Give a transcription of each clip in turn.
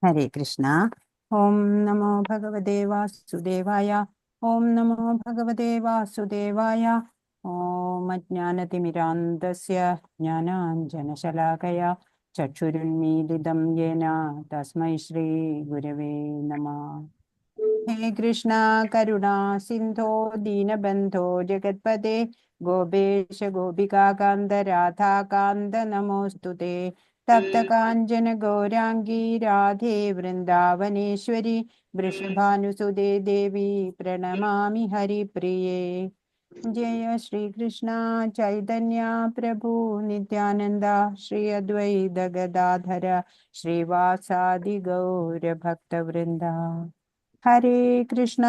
ഹരേ കൃഷ്ണ. ഓം നമോ ഭഗവതേ വാസുദേവായ. ഓം നമോ ഭഗവതേ വാസുദേവായ. ഓം അജ്ഞാനതിമിരാന്തസ്യ ജ്ഞാനാഞ്ജനശലാകയ ചക്ഷുരുന്മീലിതം യേന തസ്മൈ ശ്രീ ഗുരവേ നമഃ. ഹേ കൃഷ്ണ കരുണാ സിന്ധോ ദീനബന്ധോ ജഗത്പദേ ഗോപേശ ഗോപികാകാന്ത രാധാകാന്ത നമോസ്തുതേ. തപ്തകാഞ്ചന ഗൗരാംഗീ രാധേ വൃന്ദാവനേശ്വരി വൃഷഭാനുസുതേ ദേവി പ്രണമാമി ഹരിപ്രിയേ. ജയ ശ്രീകൃഷ്ണ ചൈതന്യ പ്രഭു നിത്യാനന്ദ ശ്രീ അദ്വൈത ഗദാധര ശ്രീവാസാദി ഗൗരഭക്തവൃന്ദ. ഹരേ കൃഷ്ണ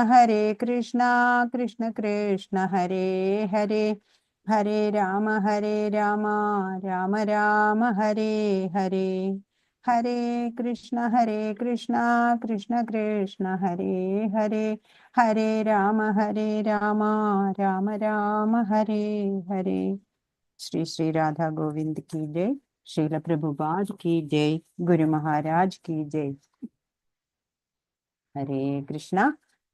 കൃഷ്ണ കൃഷ്ണ ഹരേ ഹരേ, ഹരേ രാമ രാമ രാമ ഹരേ ഹരേ. ഹരേ കൃഷ്ണ കൃഷ്ണ കൃഷ്ണ ഹരേ ഹരേ, ഹരേ രാമ രാമ രാമ ഹരേ ഹരേ. ശ്രീ ശ്രീ രാധാ ഗോവിന്ദ് കി ജയ്. ശ്രീല പ്രഭുപാദ് കി ജയ്. ഗുരു മഹാരാജ് കി ജയ്. ഹരേ കൃഷ്ണ.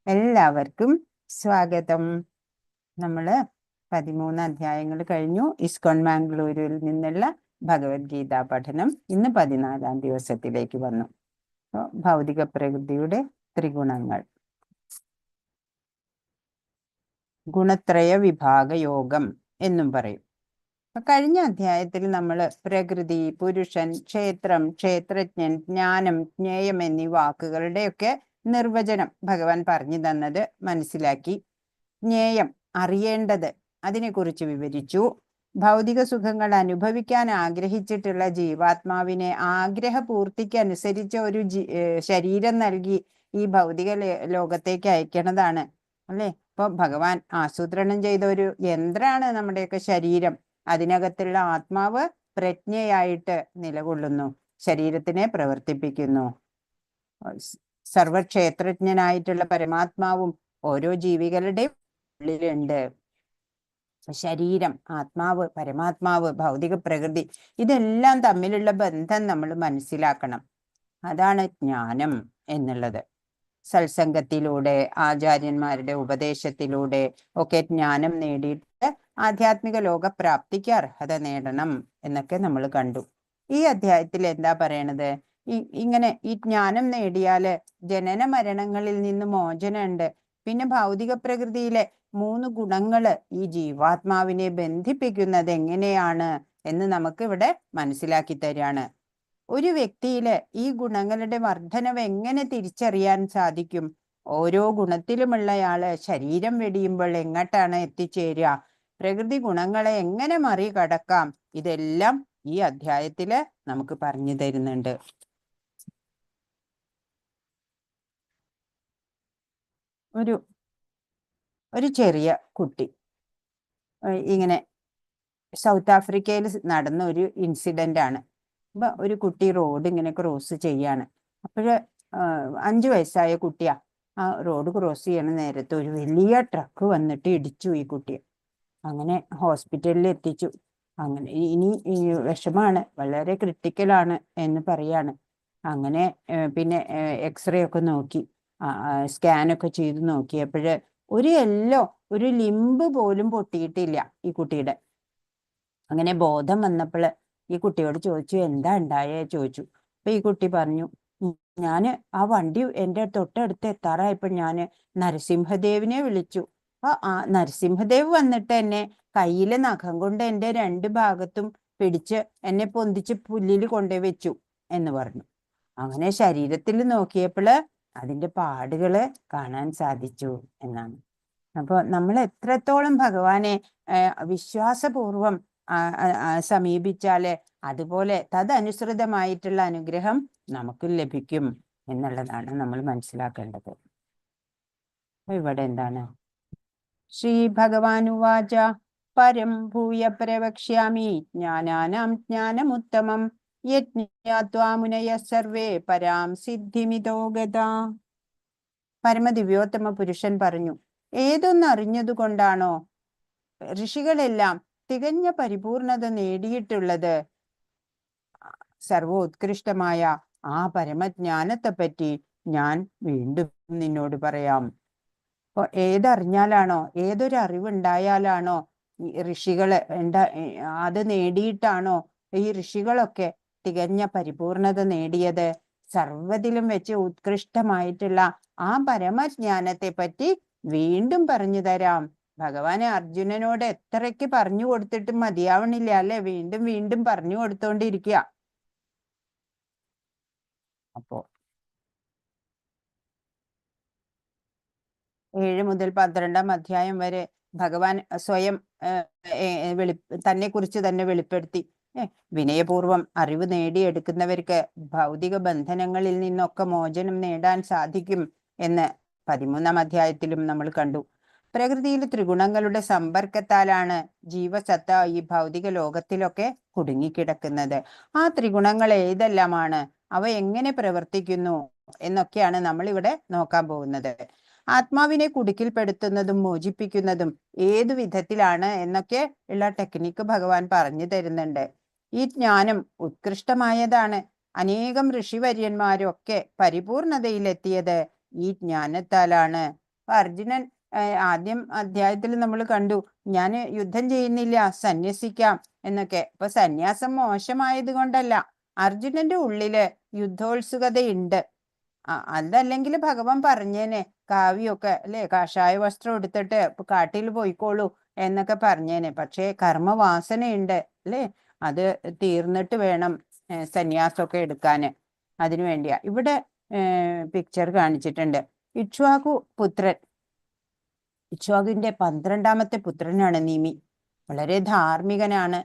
എല്ലാവർക്കും സ്വാഗതം. നമ്മള് 13 അധ്യായങ്ങൾ കഴിഞ്ഞു. ഇസ്കോൺ മാംഗ്ലൂരിൽ നിന്നുള്ള ഭഗവത്ഗീത പഠനം ഇന്ന് 14ാം ദിവസത്തിലേക്ക് വന്നു. ഭൗതിക പ്രകൃതിയുടെ ത്രിഗുണങ്ങൾ, ഗുണത്രയ വിഭാഗ യോഗം എന്നും പറയും. കഴിഞ്ഞ അധ്യായത്തിൽ നമ്മൾ പ്രകൃതി, പുരുഷൻ, ക്ഷേത്രം, ക്ഷേത്രജ്ഞൻ, ജ്ഞാനം, ജ്ഞേയം എന്നീ വാക്കുകളുടെയൊക്കെ നിർവചനം ഭഗവാൻ പറഞ്ഞു തന്നത് മനസ്സിലാക്കി. ജ്ഞേയം, അറിയേണ്ടത്, അതിനെക്കുറിച്ച് വിവരിച്ചു. ഭൗതിക സുഖങ്ങൾ അനുഭവിക്കാൻ ആഗ്രഹിച്ചിട്ടുള്ള ജീവാത്മാവിനെ ആഗ്രഹപൂർത്തിക്ക് അനുസരിച്ച ഒരു ശരീരം നൽകി ഈ ഭൗതിക ലോകത്തേക്ക് അയക്കണതാണ് അല്ലേ. ഇപ്പൊ ഭഗവാൻ ആസൂത്രണം ചെയ്ത ഒരു യന്ത്രമാണ് നമ്മുടെയൊക്കെ ശരീരം. അതിനകത്തുള്ള ആത്മാവ് പ്രജ്ഞയായിട്ട് നിലകൊള്ളുന്നു, ശരീരത്തിനെ പ്രവർത്തിപ്പിക്കുന്നു. സർവക്ഷേത്രജ്ഞനായിട്ടുള്ള പരമാത്മാവും ഓരോ ജീവികളുടെയും ഉള്ളിലുണ്ട്. ശരീരം, ആത്മാവ്, പരമാത്മാവ്, ഭൗതിക പ്രകൃതി, ഇതെല്ലാം തമ്മിലുള്ള ബന്ധം നമ്മൾ മനസ്സിലാക്കണം. അതാണ് ജ്ഞാനം എന്നുള്ളത്. സത്സംഗത്തിലൂടെ, ആചാര്യന്മാരുടെ ഉപദേശത്തിലൂടെ ഒക്കെ ജ്ഞാനം നേടിയിട്ട് ആധ്യാത്മിക ലോകപ്രാപ്തിക്ക് അർഹത നേടണം എന്നൊക്കെ നമ്മൾ കണ്ടു. ഈ അധ്യായത്തിൽ എന്താ പറയണത്? ഇങ്ങനെ ഈ ജ്ഞാനം നേടിയാല് ജനന മരണങ്ങളിൽ നിന്ന് മോചനമുണ്ട്. പിന്നെ ഭൗതിക പ്രകൃതിയിലെ 3 ഗുണങ്ങള് ഈ ജീവാത്മാവിനെ ബന്ധിപ്പിക്കുന്നത് എങ്ങനെയാണ് എന്ന് നമുക്ക് ഇവിടെ മനസ്സിലാക്കി തരാണ്. ഒരു വ്യക്തിയില് ഈ ഗുണങ്ങളുടെ വർധനവ് എങ്ങനെ തിരിച്ചറിയാൻ സാധിക്കും? ഓരോ ഗുണത്തിലുമുള്ളയാള് ശരീരം വെടിയുമ്പോൾ എങ്ങോട്ടാണ് എത്തിച്ചേരുക? പ്രകൃതി ഗുണങ്ങളെ എങ്ങനെ മറികടക്കാം? ഇതെല്ലാം ഈ അധ്യായത്തില് നമുക്ക് പറഞ്ഞു തരുന്നുണ്ട്. ഒരു ചെറിയ കുട്ടി ഇങ്ങനെ സൗത്ത് ആഫ്രിക്കയിൽ നടന്ന ഒരു ഇൻസിഡന്റ് ആണ്. അപ്പൊ ഒരു കുട്ടി റോഡ് ഇങ്ങനെ ക്രോസ് ചെയ്യാണ്. അപ്പോഴ് 5 വയസ്സായ കുട്ടിയാ. ആ റോഡ് ക്രോസ് ചെയ്യണ നേരത്ത് ഒരു വലിയ ട്രക്ക് വന്നിട്ട് ഇടിച്ചു ഈ കുട്ടിയെ. അങ്ങനെ ഹോസ്പിറ്റലിൽ എത്തിച്ചു. അങ്ങനെ ഇനി വിഷമാണ്, വളരെ ക്രിട്ടിക്കലാണ് എന്ന് പറയാണ്. അങ്ങനെ പിന്നെ എക്സ്റേ ഒക്കെ നോക്കി, സ്കാനൊക്കെ ചെയ്ത് നോക്കിയപ്പോഴ് ഒരു ലിംബ് പോലും പൊട്ടിയിട്ടില്ല ഈ കുട്ടിയുടെ. അങ്ങനെ ബോധം വന്നപ്പോൾ ഈ കുട്ടിയോട് ചോദിച്ചു, എന്താ ഉണ്ടായേ ചോദിച്ചു. അപ്പൊ ഈ കുട്ടി പറഞ്ഞു, ഞാന് ആ വണ്ടി എൻ്റെ തൊട്ടടുത്ത് എത്താറായപ്പോൾ ഞാന് നരസിംഹദേവിനെ വിളിച്ചു. ആ നരസിംഹദേവ് വന്നിട്ട് എന്നെ കയ്യിലെ നഖം കൊണ്ട് എൻ്റെ 2 ഭാഗത്തും പിടിച്ച് എന്നെ പൊന്തിച്ച് പുല്ലിൽ കൊണ്ടുപോയി വെച്ചു എന്ന് പറഞ്ഞു. അങ്ങനെ ശരീരത്തിൽ നോക്കിയപ്പോൾ അതിന്റെ പാടുകള് കാണാൻ സാധിച്ചു എന്നാണ്. അപ്പൊ നമ്മൾ എത്രത്തോളം ഭഗവാനെ വിശ്വാസപൂർവം സമീപിച്ചാല് അതുപോലെ തദനുസൃതമായിട്ടുള്ള അനുഗ്രഹം നമുക്ക് ലഭിക്കും എന്നുള്ളതാണ് നമ്മൾ മനസ്സിലാക്കേണ്ടത്. ഇവിടെ എന്താണ്? ശ്രീ ഭഗവാനുവാച പരം ഭൂയ പ്രവക്ഷ്യാമി ജ്ഞാനാനാം ജ്ഞാനമുത്തമം യജ്ഞാത്വാ മുനയഃ സർവേ പരാം സിദ്ധിമിതോ ഗതാ. പരമദിവ്യോത്തമ പുരുഷൻ പറഞ്ഞു, ഏതൊന്നറിഞ്ഞതുകൊണ്ടാണോ ഋഷികളെല്ലാം തികഞ്ഞ പരിപൂർണത നേടിയിട്ടുള്ളത്? സർവോത്കൃഷ്ടമായ ആ പരമജ്ഞാനത്തെ പറ്റി ഞാൻ വീണ്ടും നിന്നോട് പറയാം. അപ്പൊ ഏതറിഞ്ഞാലാണോ, ഏതൊരു അറിവുണ്ടായാലാണോ ഈ ഋഷികള് അത് നേടിയിട്ടാണോ ഈ ഋഷികളൊക്കെ തികഞ്ഞ പരിപൂർണത നേടിയത്? സർവ്വതിലും വെച്ച് ഉത്കൃഷ്ടമായിട്ടുള്ള ആ പരമജ്ഞാനത്തെ പറ്റി വീണ്ടും പറഞ്ഞു തരാം. ഭഗവാന് അർജുനനോട് എത്രയ്ക്ക് പറഞ്ഞു കൊടുത്തിട്ടും മതിയാവണില്ല അല്ലെ? വീണ്ടും വീണ്ടും പറഞ്ഞു കൊടുത്തോണ്ടിരിക്കുക. അപ്പോ 7 മുതൽ 12-ാം അധ്യായം വരെ ഭഗവാൻ സ്വയം തന്നെ കുറിച്ച് തന്നെ വെളിപ്പെടുത്തി. വിനയപൂർവം അറിവ് നേടിയെടുക്കുന്നവർക്ക് ഭൗതിക ബന്ധനങ്ങളിൽ നിന്നൊക്കെ മോചനം നേടാൻ സാധിക്കും എന്ന് 13-ാം അധ്യായത്തിലും നമ്മൾ കണ്ടു. പ്രകൃതിയിലെ ത്രിഗുണങ്ങളുടെ സമ്പർക്കത്താലാണ് ജീവസത്ത ഈ ഭൗതിക ലോകത്തിലൊക്കെ കുടുങ്ങിക്കിടക്കുന്നത്. ആ ത്രിഗുണങ്ങൾ ഏതെല്ലാമാണ്, അവ എങ്ങനെ പ്രവർത്തിക്കുന്നു എന്നൊക്കെയാണ് നമ്മൾ ഇവിടെ നോക്കാൻ പോകുന്നത്. ആത്മാവിനെ കുടുക്കിൽപ്പെടുത്തുന്നതും മോചിപ്പിക്കുന്നതും ഏതു വിധത്തിലാണ് എന്നൊക്കെ ഉള്ള ടെക്നിക്ക് ഭഗവാൻ പറഞ്ഞു തരുന്നുണ്ട്. ഈ ജ്ഞാനം ഉത്കൃഷ്ടമായതാണ്. അനേകം ഋഷിവര്യന്മാരൊക്കെ പരിപൂർണതയിലെത്തിയത് ഈ ജ്ഞാനത്താലാണ്. അർജുനൻ ആദ്യം അധ്യായത്തിൽ നമ്മൾ കണ്ടു, ഞാൻ യുദ്ധം ചെയ്യുന്നില്ല, സന്യസിക്കാം എന്നൊക്കെ. അപ്പൊ സന്യാസം മോശമായത് കൊണ്ടല്ല, അർജുനന്റെ ഉള്ളില് യുദ്ധോത്സുകതയുണ്ട്. അതല്ലെങ്കിൽ ഭഗവാൻ പറഞ്ഞേനെ, കാവ്യൊക്കെ അല്ലെ, കാഷായ വസ്ത്രം എടുത്തിട്ട് കാട്ടിൽ പോയിക്കോളൂ എന്നൊക്കെ പറഞ്ഞേനെ. പക്ഷേ കർമ്മവാസനയുണ്ട് അല്ലെ, അത് തീർന്നിട്ട് വേണം സന്യാസമൊക്കെ എടുക്കാന്. അതിനു വേണ്ടിയാ ഇവിടെ പിക്ചർ കാണിച്ചിട്ടുണ്ട്. ഇക്ഷ്വാകു പുത്രൻ, ഇക്ഷ്വാകുവിന്റെ 12-ാമത്തെ പുത്രനാണ് നിമി. വളരെ ധാർമ്മികനാണ്.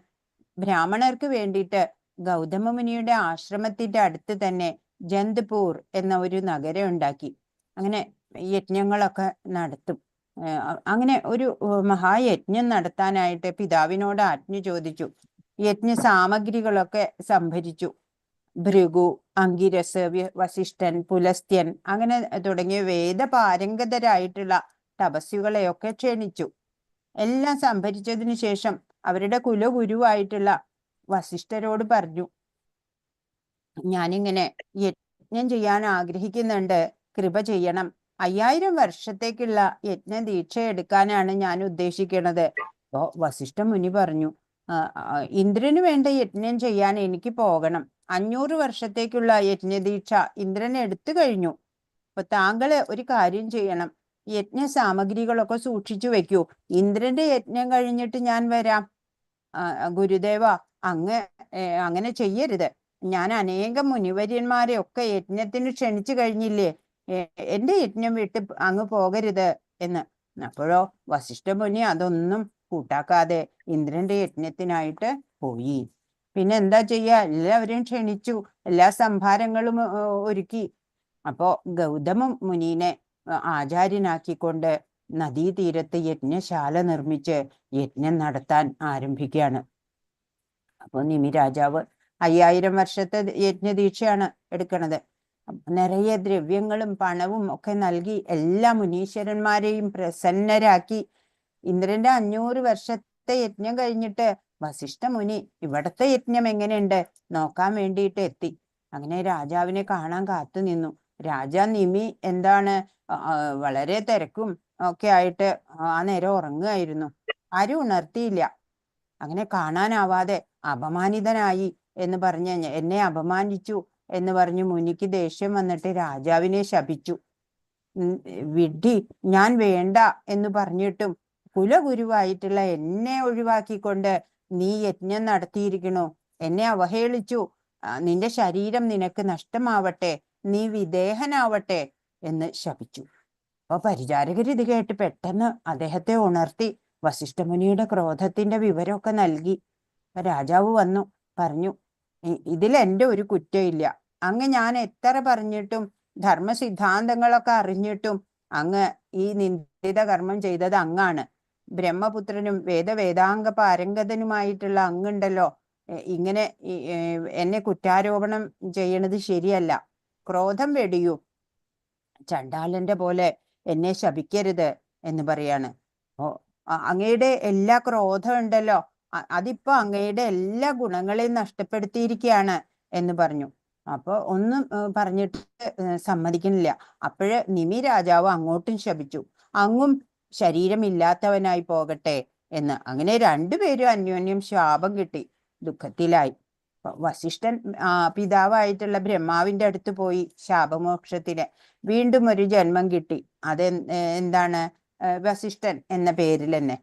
ബ്രാഹ്മണർക്ക് വേണ്ടിയിട്ട് ഗൗതമ മുനിയുടെ ആശ്രമത്തിന്റെ അടുത്ത് തന്നെ ജന്ത്പൂർ എന്ന ഒരു നഗരം ഉണ്ടാക്കി. അങ്ങനെ യജ്ഞങ്ങളൊക്കെ നടത്തും. അങ്ങനെ ഒരു മഹായജ്ഞം നടത്താനായിട്ട് പിതാവിനോട് ആജ്ഞ ചോദിച്ചു. യജ്ഞ സാമഗ്രികളൊക്കെ സംഭരിച്ചു. ഭൃഗു, അങ്കിരസ്, വസിഷ്ഠൻ, പുലസ്ത്യൻ അങ്ങനെ തുടങ്ങിയ വേദപാരംഗതരായിട്ടുള്ള തപസ്വികളെയൊക്കെ ക്ഷണിച്ചു. എല്ലാം സംഭരിച്ചതിന് ശേഷം അവരുടെ കുലഗുരുവായിട്ടുള്ള വസിഷ്ഠരോട് പറഞ്ഞു, ഞാനിങ്ങനെ യജ്ഞം ചെയ്യാൻ ആഗ്രഹിക്കുന്നുണ്ട്, കൃപ ചെയ്യണം. 5000 വർഷത്തേക്കുള്ള യജ്ഞദീക്ഷ എടുക്കാനാണ് ഞാൻ ഉദ്ദേശിക്കുന്നത്. അപ്പോ വസിഷ്ഠ മുനി പറഞ്ഞു, ഇന്ദ്രന് വേണ്ട യജ്ഞം ചെയ്യാൻ എനിക്ക് പോകണം. 500 വർഷത്തേക്കുള്ള യജ്ഞദീക്ഷ ഇന്ദ്രൻ എടുത്തു കഴിഞ്ഞു. അപ്പൊ താങ്കള് ഒരു കാര്യം ചെയ്യണം, യജ്ഞ സാമഗ്രികളൊക്കെ സൂക്ഷിച്ചു വെക്കൂ. ഇന്ദ്രന്റെ യജ്ഞം കഴിഞ്ഞിട്ട് ഞാൻ വരാം. ഗുരുദേവ, അങ്ങനെ ചെയ്യരുത്. ഞാൻ അനേകം മുനിവര്യന്മാരെ ഒക്കെ യജ്ഞത്തിന് ക്ഷണിച്ചു കഴിഞ്ഞില്ലേ, എന്റെ യജ്ഞം വിട്ട് അങ്ങ് പോകരുത് എന്ന്. അപ്പോഴോ വസിഷ്ഠ മുനി അതൊന്നും കൂട്ടാക്കാതെ ഇന്ദ്രന്റെ യജ്ഞത്തിനായിട്ട് പോയി. പിന്നെ എന്താ ചെയ്യാ, എല്ലാവരെയും ക്ഷണിച്ചു, എല്ലാ സംഭാരങ്ങളും ഒരുക്കി. അപ്പോ ഗൗതമ മുനിനെ ആചാര്യനാക്കിക്കൊണ്ട് നദീതീരത്ത് യജ്ഞശാല നിർമ്മിച്ച് യജ്ഞം നടത്താൻ ആരംഭിക്കുകയാണ്. അപ്പൊ നിമി രാജാവ് 5000 വർഷത്തെ യജ്ഞദീക്ഷയാണ് എടുക്കണത്. നിറയെ ദ്രവ്യങ്ങളും പണവും ഒക്കെ നൽകി എല്ലാ മുനീശ്വരന്മാരെയും പ്രസന്നരാക്കി. ഇന്ദ്രന്റെ 500 വർഷത്തെ യജ്ഞം കഴിഞ്ഞിട്ട് വസിഷ്ഠ മുനി ഇവിടത്തെ യജ്ഞം എങ്ങനെയുണ്ട് നോക്കാൻ വേണ്ടിയിട്ട് എത്തി. അങ്ങനെ രാജാവിനെ കാണാൻ കാത്തു നിന്നു. രാജാ നിമി എന്താണ് വളരെ തിരക്കും ഒക്കെ ആയിട്ട് ആ നേരം ഉറങ്ങുകയായിരുന്നു. ആരും ഉണർത്തിയില്ല. അങ്ങനെ കാണാനാവാതെ അപമാനിതനായി എന്ന് പറഞ്ഞ്, എന്നെ അപമാനിച്ചു എന്ന് പറഞ്ഞു മുനിക്ക് ദേഷ്യം വന്നിട്ട് രാജാവിനെ ശപിച്ചു. വിഡ്ഢി, ഞാൻ വേണ്ട എന്ന് പറഞ്ഞിട്ടും കുലഗുരുവായിട്ടുള്ള എന്നെ ഒഴിവാക്കിക്കൊണ്ട് നീ യജ്ഞം നടത്തിയിരിക്കണു, എന്നെ അവഹേളിച്ചു. നിന്റെ ശരീരം നിനക്ക് നഷ്ടമാവട്ടെ, നീ വിദേഹനാവട്ടെ എന്ന് ശപിച്ചു. അപ്പൊ പരിചാരകർ ഇത് കേട്ട് പെട്ടെന്ന് അദ്ദേഹത്തെ ഉണർത്തി വസിഷ്ഠമുനിയുടെ ക്രോധത്തിന്റെ വിവരമൊക്കെ നൽകി. രാജാവ് വന്നു പറഞ്ഞു, ഇതിൽ എൻ്റെ ഒരു കുറ്റമില്ല. അങ്ങ് ഞാൻ എത്ര പറഞ്ഞിട്ടും ധർമ്മസിദ്ധാന്തങ്ങളൊക്കെ അറിഞ്ഞിട്ടും അങ്ങ് ഈ നിന്ദിത കർമ്മം ചെയ്തത് അങ്ങാണ്. ബ്രഹ്മപുത്രനും വേദാംഗ പാരംഗതനുമായിട്ടുള്ള അങ്ങുണ്ടല്ലോ, ഇങ്ങനെ എന്നെ കുറ്റാരോപണം ചെയ്യണത് ശരിയല്ല. ക്രോധം വെടിയൂ, ചണ്ടാലന്റെ പോലെ എന്നെ ശപിക്കരുത് എന്ന് പറയാണ്. അങ്ങയുടെ എല്ലാ ക്രോധം ഉണ്ടല്ലോ, അതിപ്പോ അങ്ങയുടെ എല്ലാ ഗുണങ്ങളെയും നഷ്ടപ്പെടുത്തിയിരിക്കുകയാണ് എന്ന് പറഞ്ഞു. അപ്പൊ ഒന്നും പറഞ്ഞിട്ട് സമ്മതിക്കുന്നില്ല. അപ്പോഴ് നിമി രാജാവ് അങ്ങോട്ടും ശപിച്ചു, അങ്ങും ശരീരമില്ലാത്തവനായി പോകട്ടെ എന്ന്. അങ്ങനെ രണ്ടുപേരും അന്യോന്യം ശാപം കിട്ടി ദുഃഖത്തിലായി. വസിഷ്ഠൻ പിതാവായിട്ടുള്ള ബ്രഹ്മാവിന്റെ അടുത്ത് പോയി ശാപമോക്ഷത്തിന് വീണ്ടും ഒരു ജന്മം കിട്ടി. അത് എന്താണ്? വസിഷ്ഠൻ എന്ന പേരിൽ തന്നെ.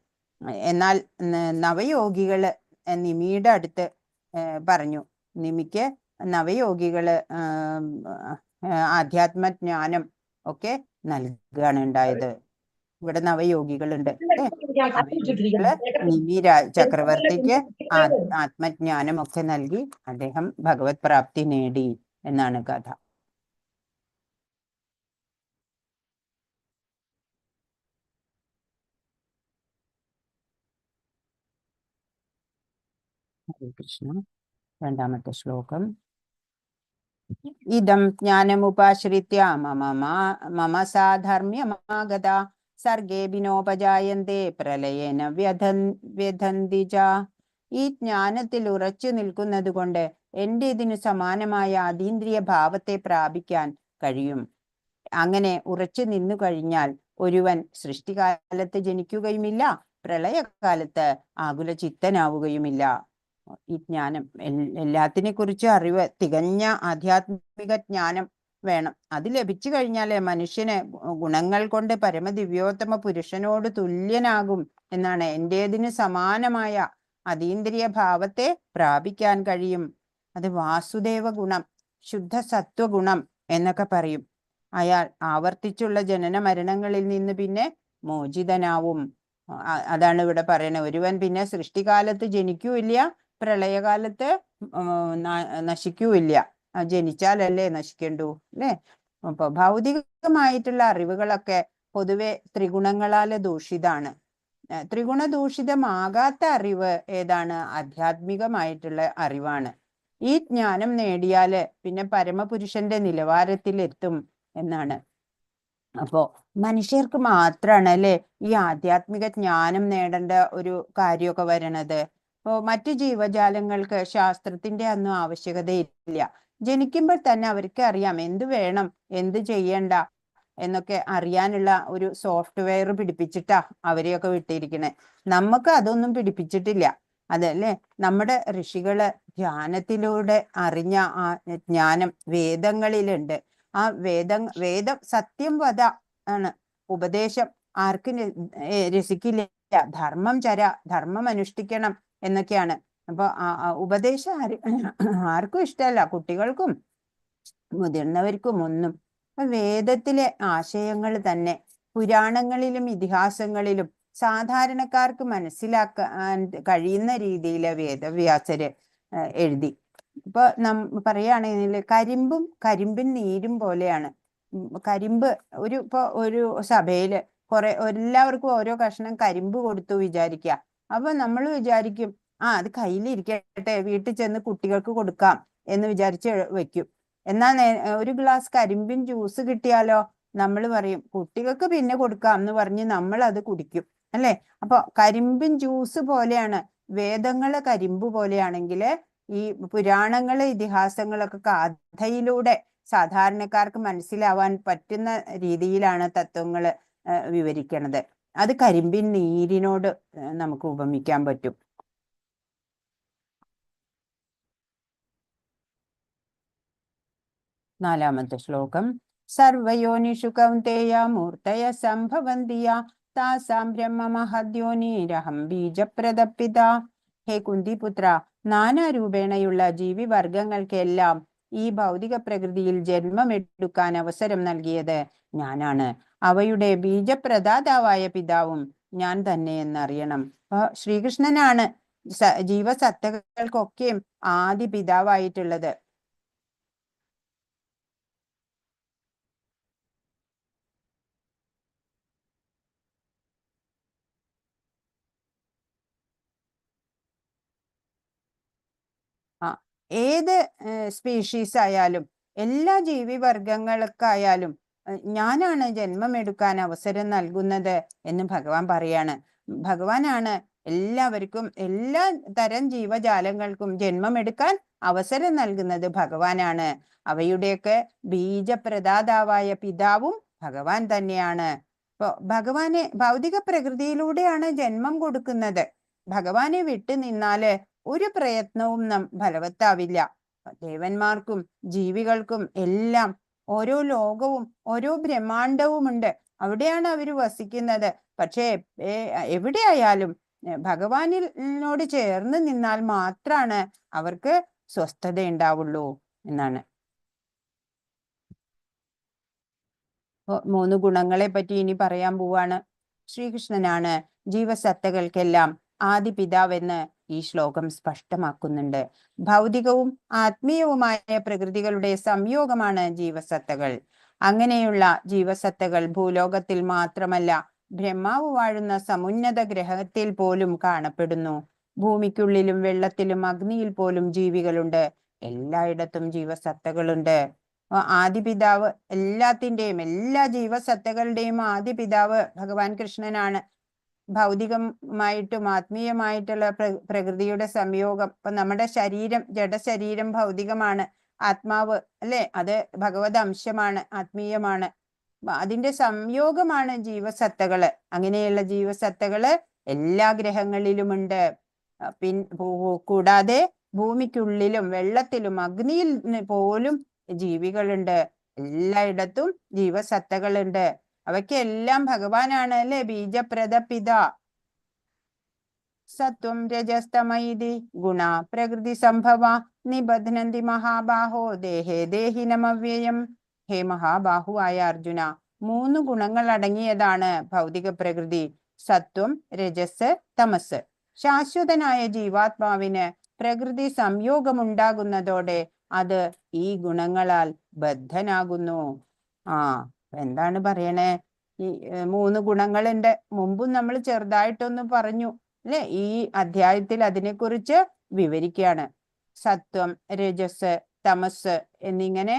എന്നാൽ നവയോഗികള് നിമിയുടെ അടുത്ത് പറഞ്ഞു, നിമിക്ക് നവയോഗികള് ആധ്യാത്മജ്ഞാനം ഒക്കെ നൽകുകയാണ് ഉണ്ടായത്. ഇവിടെ നവയോഗികളുണ്ട്. നവയോഗികള് നിമി ചക്രവർത്തിക്ക് ആത്മജ്ഞാനം ഒക്കെ നൽകി അദ്ദേഹം ഭഗവത് പ്രാപ്തി നേടി എന്നാണ് കഥ. ഹരേ കൃഷ്ണ. രണ്ടാമത്തെ ശ്ലോകം. ഇദം ജ്ഞാനമുപാശ്രിത്യ മമ സാധർമ്മ്യമാഗത സർഗേ വിനോപജായന്തേ പ്രളയേന വ്യഥന്തി ച. ഈ ജ്ഞാനത്തിൽ ഉറച്ചു നിൽക്കുന്നത് കൊണ്ട് എൻ്റെ ഇതിനു സമാനമായ അതീന്ദ്രിയ ഭാവത്തെ പ്രാപിക്കാൻ കഴിയും. അങ്ങനെ ഉറച്ചു നിന്നു കഴിഞ്ഞാൽ ഒരുവൻ സൃഷ്ടികാലത്ത് ജനിക്കുകയുമില്ല, പ്രളയകാലത്ത് ആകുല ചിത്തനാവുകയുമില്ല. ഈ ജ്ഞാനം, എല്ലാത്തിനെ കുറിച്ച് അറിവ്, തികഞ്ഞ ആധ്യാത്മിക ജ്ഞാനം വേണം. അത് ലഭിച്ചു കഴിഞ്ഞാലേ മനുഷ്യന് ഗുണങ്ങൾ കൊണ്ട് പരമദിവ്യോത്തമ പുരുഷനോട് തുല്യനാകും എന്നാണ്. എൻ്റേതിന് സമാനമായ അതീന്ദ്രിയ ഭാവത്തെ പ്രാപിക്കാൻ കഴിയും. അത് വാസുദേവ ഗുണം, ശുദ്ധ സത്വഗുണം എന്നൊക്കെ പറയും. അയാൾ ആവർത്തിച്ചുള്ള ജനന മരണങ്ങളിൽ നിന്ന് പിന്നെ മോചിതനാവും. അതാണ് ഇവിടെ പറയുന്നത്. ഒരുവൻ പിന്നെ സൃഷ്ടികാലത്ത് ജനിക്കൂല്ല, പ്രളയകാലത്ത് നശിക്കൂല്ല. ജനിച്ചാലല്ലേ നശിക്കണ്ടു, അല്ലേ? അപ്പൊ ഭൗതികമായിട്ടുള്ള അറിവുകളൊക്കെ പൊതുവെ ത്രിഗുണങ്ങളാല് ദൂഷിതാണ്. ത്രിഗുണ ദൂഷിതമാകാത്ത അറിവ് ഏതാണ്? ആധ്യാത്മികമായിട്ടുള്ള അറിവാണ്. ഈ ജ്ഞാനം നേടിയാല് പിന്നെ പരമപുരുഷന്റെ നിലവാരത്തിലെത്തും എന്നാണ്. അപ്പോ മനുഷ്യർക്ക് മാത്രമാണ് അല്ലെ ഈ ആധ്യാത്മിക ജ്ഞാനം നേടേണ്ട ഒരു കാര്യമൊക്കെ വരണത്. അപ്പോൾ മറ്റു ജീവജാലങ്ങൾക്ക് ശാസ്ത്രത്തിന്റെ ഒന്നും ആവശ്യകതയില്ല. ജനിക്കുമ്പോൾ തന്നെ അവർക്ക് അറിയാം എന്ത് വേണം, എന്ത് ചെയ്യണ്ട എന്നൊക്കെ അറിയാനുള്ള ഒരു സോഫ്റ്റ്വെയർ പിടിപ്പിച്ചിട്ടാ അവരെയൊക്കെ വിട്ടിരിക്കണേ. നമുക്ക് അതൊന്നും പിടിപ്പിച്ചിട്ടില്ല. അതല്ലേ നമ്മുടെ ഋഷികള് ധ്യാനത്തിലൂടെ അറിഞ്ഞ ആ ജ്ഞാനം വേദങ്ങളിലുണ്ട്. ആ വേദം സത്യം വധ ആണ്. ഉപദേശം ആർക്കും രസിക്കില്ല. ധർമ്മം ധർമ്മം അനുഷ്ഠിക്കണം എന്നൊക്കെയാണ്. അപ്പൊ ഉപദേശം ആർക്കും ഇഷ്ടമല്ല, കുട്ടികൾക്കും മുതിർന്നവർക്കും ഒന്നും. വേദത്തിലെ ആശയങ്ങൾ തന്നെ പുരാണങ്ങളിലും ഇതിഹാസങ്ങളിലും സാധാരണക്കാർക്ക് മനസ്സിലാക്കാൻ കഴിയുന്ന രീതിയിൽ വേദവ്യാസര് എഴുതി. ഇപ്പൊ പറയുകയാണെങ്കിൽ കരിമ്പിൻ നീരും പോലെയാണ്. കരിമ്പ് ഒരു സഭയില് എല്ലാവർക്കും ഓരോ കഷ്ണം കരിമ്പ് കൊടുത്തു വിചാരിക്കുക. അപ്പൊ നമ്മൾ വിചാരിക്കും അത് കയ്യിലിരിക്കട്ടെ, വീട്ടിൽ ചെന്ന് കുട്ടികൾക്ക് കൊടുക്കാം എന്ന് വിചാരിച്ച് വെക്കും. എന്നാൽ ഒരു ഗ്ലാസ് കരിമ്പിൻ ജ്യൂസ് കിട്ടിയാലോ നമ്മൾ പറയും കുട്ടികൾക്ക് പിന്നെ കൊടുക്കാം എന്ന് പറഞ്ഞ് നമ്മൾ അത് കുടിക്കും, അല്ലെ? അപ്പൊ കരിമ്പിൻ ജ്യൂസ് പോലെയാണ് വേദങ്ങള്. കരിമ്പ് പോലെയാണെങ്കിൽ ഈ പുരാണങ്ങള് ഇതിഹാസങ്ങളൊക്കെ കഥയിലൂടെ സാധാരണക്കാർക്ക് മനസ്സിലാവാൻ പറ്റുന്ന രീതിയിലാണ് തത്വങ്ങള് വിവരിക്കണത്. അത് കരിമ്പിൻ നീരിനോട് നമുക്ക് ഉപമിക്കാൻ പറ്റും. നാലാമത്തെ ശ്ലോകം. സർവയോനിഷു കൗന്തേയ മൂർത്തയ സംഭവന്തിയ താസാം ബ്രഹ്മമഹദ്യോനിരഹം ബീജപ്രദപിത. ഹേ കുന്തിപുത്ര, നാനാരൂപേണയുള്ള ജീവിവർഗങ്ങൾക്കെല്ലാം ഈ ഭൗതിക പ്രകൃതിയിൽ ജന്മമെടുക്കാൻ അവസരം നൽകിയത് ഞാനാണ്. അവയുടെ ബീജപ്രദാതാവായ പിതാവും ഞാൻ തന്നെ എന്നറിയണം. അപ്പൊ ശ്രീകൃഷ്ണനാണ് ജീവസത്തകൾക്കൊക്കെയും ആദി പിതാവായിട്ടുള്ളത്. ഏത് സ്പീഷീസ് ആയാലും എല്ലാ ജീവിവർഗങ്ങൾക്കായാലും ഞാനാണ് ജന്മമെടുക്കാൻ അവസരം നൽകുന്നത് എന്ന് ഭഗവാൻ പറയാണ്. ഭഗവാനാണ് എല്ലാവർക്കും എല്ലാ തരം ജീവജാലങ്ങൾക്കും ജന്മമെടുക്കാൻ അവസരം നൽകുന്നത് ഭഗവാനാണ്. അവയുടെയൊക്കെ ബീജപ്രദാതാവായ പിതാവും ഭഗവാൻ തന്നെയാണ്. ഇപ്പൊ ഭഗവാനെ ഭൗതിക പ്രകൃതിയിലൂടെയാണ് ജന്മം കൊടുക്കുന്നത്. ഭഗവാനെ വിട്ടു നിന്നാല് ഒരു പ്രയത്നവും ഫലവത്താവില്ല. ദേവന്മാർക്കും ജീവികൾക്കും എല്ലാം ഓരോ ലോകവും ഓരോ ബ്രഹ്മാണ്ടവുമുണ്ട്. അവിടെയാണ് അവർ വസിക്കുന്നത്. പക്ഷേ എവിടെയായാലും ഭഗവാനിനോട് ചേർന്ന് നിന്നാൽ മാത്രമാണ് അവർക്ക് സ്വസ്ഥത ഉണ്ടാവുള്ളൂ എന്നാണ്. 3 ഗുണങ്ങളെ പറ്റി ഇനി പറയാൻ പോവാണ്. ശ്രീകൃഷ്ണനാണ് ജീവസത്തകൾക്കെല്ലാം ആദിപിതാവെന്ന് ഈ ശ്ലോകം സ്പഷ്ടമാക്കുന്നുണ്ട്. ഭൗതികവും ആത്മീയവുമായ പ്രകൃതികളുടെ സംയോഗമാണ് ജീവസത്തകൾ. അങ്ങനെയുള്ള ജീവസത്തകൾ ഭൂലോകത്തിൽ മാത്രമല്ല, ബ്രഹ്മാവ് വാഴുന്ന സമുന്നത ഗ്രഹത്തിൽ പോലും കാണപ്പെടുന്നു. ഭൂമിക്കുള്ളിലും വെള്ളത്തിലും അഗ്നിയിൽ പോലും ജീവികളുണ്ട്. എല്ലായിടത്തും ജീവസത്തകളുണ്ട്. ആദിപിതാവ് എല്ലാത്തിൻ്റെയും, എല്ലാ ജീവസത്തകളുടെയും ആദിപിതാവ് ഭഗവാൻ കൃഷ്ണനാണ്. ഭൗതികമായിട്ടും ആത്മീയമായിട്ടുള്ള പ്രകൃതിയുടെ സംയോഗം. ഇപ്പൊ നമ്മുടെ ശരീരം, ജഡശരീരം ഭൗതികമാണ്. ആത്മാവ് അല്ലെ, അത് ഭഗവത് അംശമാണ്, ആത്മീയമാണ്. അതിന്റെ സംയോഗമാണ് ജീവസത്തകള്. അങ്ങനെയുള്ള ജീവസത്തകള് എല്ലാ ഗ്രഹങ്ങളിലുമുണ്ട്. കൂടാതെ ഭൂമിക്കുള്ളിലും വെള്ളത്തിലും അഗ്നിയിൽ പോലും ജീവികളുണ്ട്. എല്ലായിടത്തും ജീവസത്തകളുണ്ട്. അവയ്ക്കെല്ലാം ഭഗവാനാണ് അല്ലെ ബീജപ്രദ പിത. സത്വം രജസ്തമൈതി ഗുണ പ്രകൃതി സംഭവ നിബധ്നന്തി മഹാബാഹോ ദേഹേ ദേഹിനമവ്യയം. ഹേ മഹാബാഹുവായ അർജുന, 3 ഗുണങ്ങൾ അടങ്ങിയതാണ് ഭൗതിക പ്രകൃതി. സത്വം, രജസ്, തമസ്. ശാശ്വതനായ ജീവാത്മാവിന് പ്രകൃതി സംയോഗമുണ്ടാകുന്നതോടെ അത് ഈ ഗുണങ്ങളാൽ ബദ്ധനാകുന്നു. എന്താണ് പറയണേ? ഈ 3 ഗുണങ്ങളുണ്ട്. മുമ്പും നമ്മൾ ചെറുതായിട്ടൊന്ന് പറഞ്ഞു അല്ലെ. ഈ അധ്യായത്തിൽ അതിനെക്കുറിച്ച് വിവരിക്കുകയാണ്. സത്വം, രജസ്, തമസ് എന്നിങ്ങനെ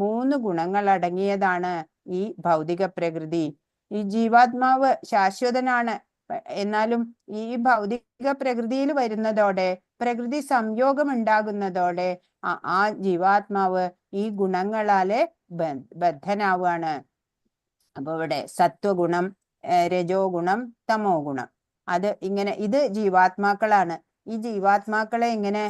3 ഗുണങ്ങൾ അടങ്ങിയതാണ് ഈ ഭൗതിക പ്രകൃതി. ഈ ജീവാത്മാവ് ശാശ്വതനാണ്. എന്നാലും ഈ ഭൗതിക പ്രകൃതിയിൽ വരുന്നതോടെ, പ്രകൃതി സംയോഗം ഉണ്ടാകുന്നതോടെ ആ ജീവാത്മാവ് ഈ ഗുണങ്ങളാലെ ബദ്ധനാവാണ്. അപ്പൊ ഇവിടെ സത്വഗുണം, രജോ ഗുണം, തമോ ഗുണം, അത് ഇങ്ങനെ, ഇത് ജീവാത്മാക്കളാണ്. ഈ ജീവാത്മാക്കളെ ഇങ്ങനെ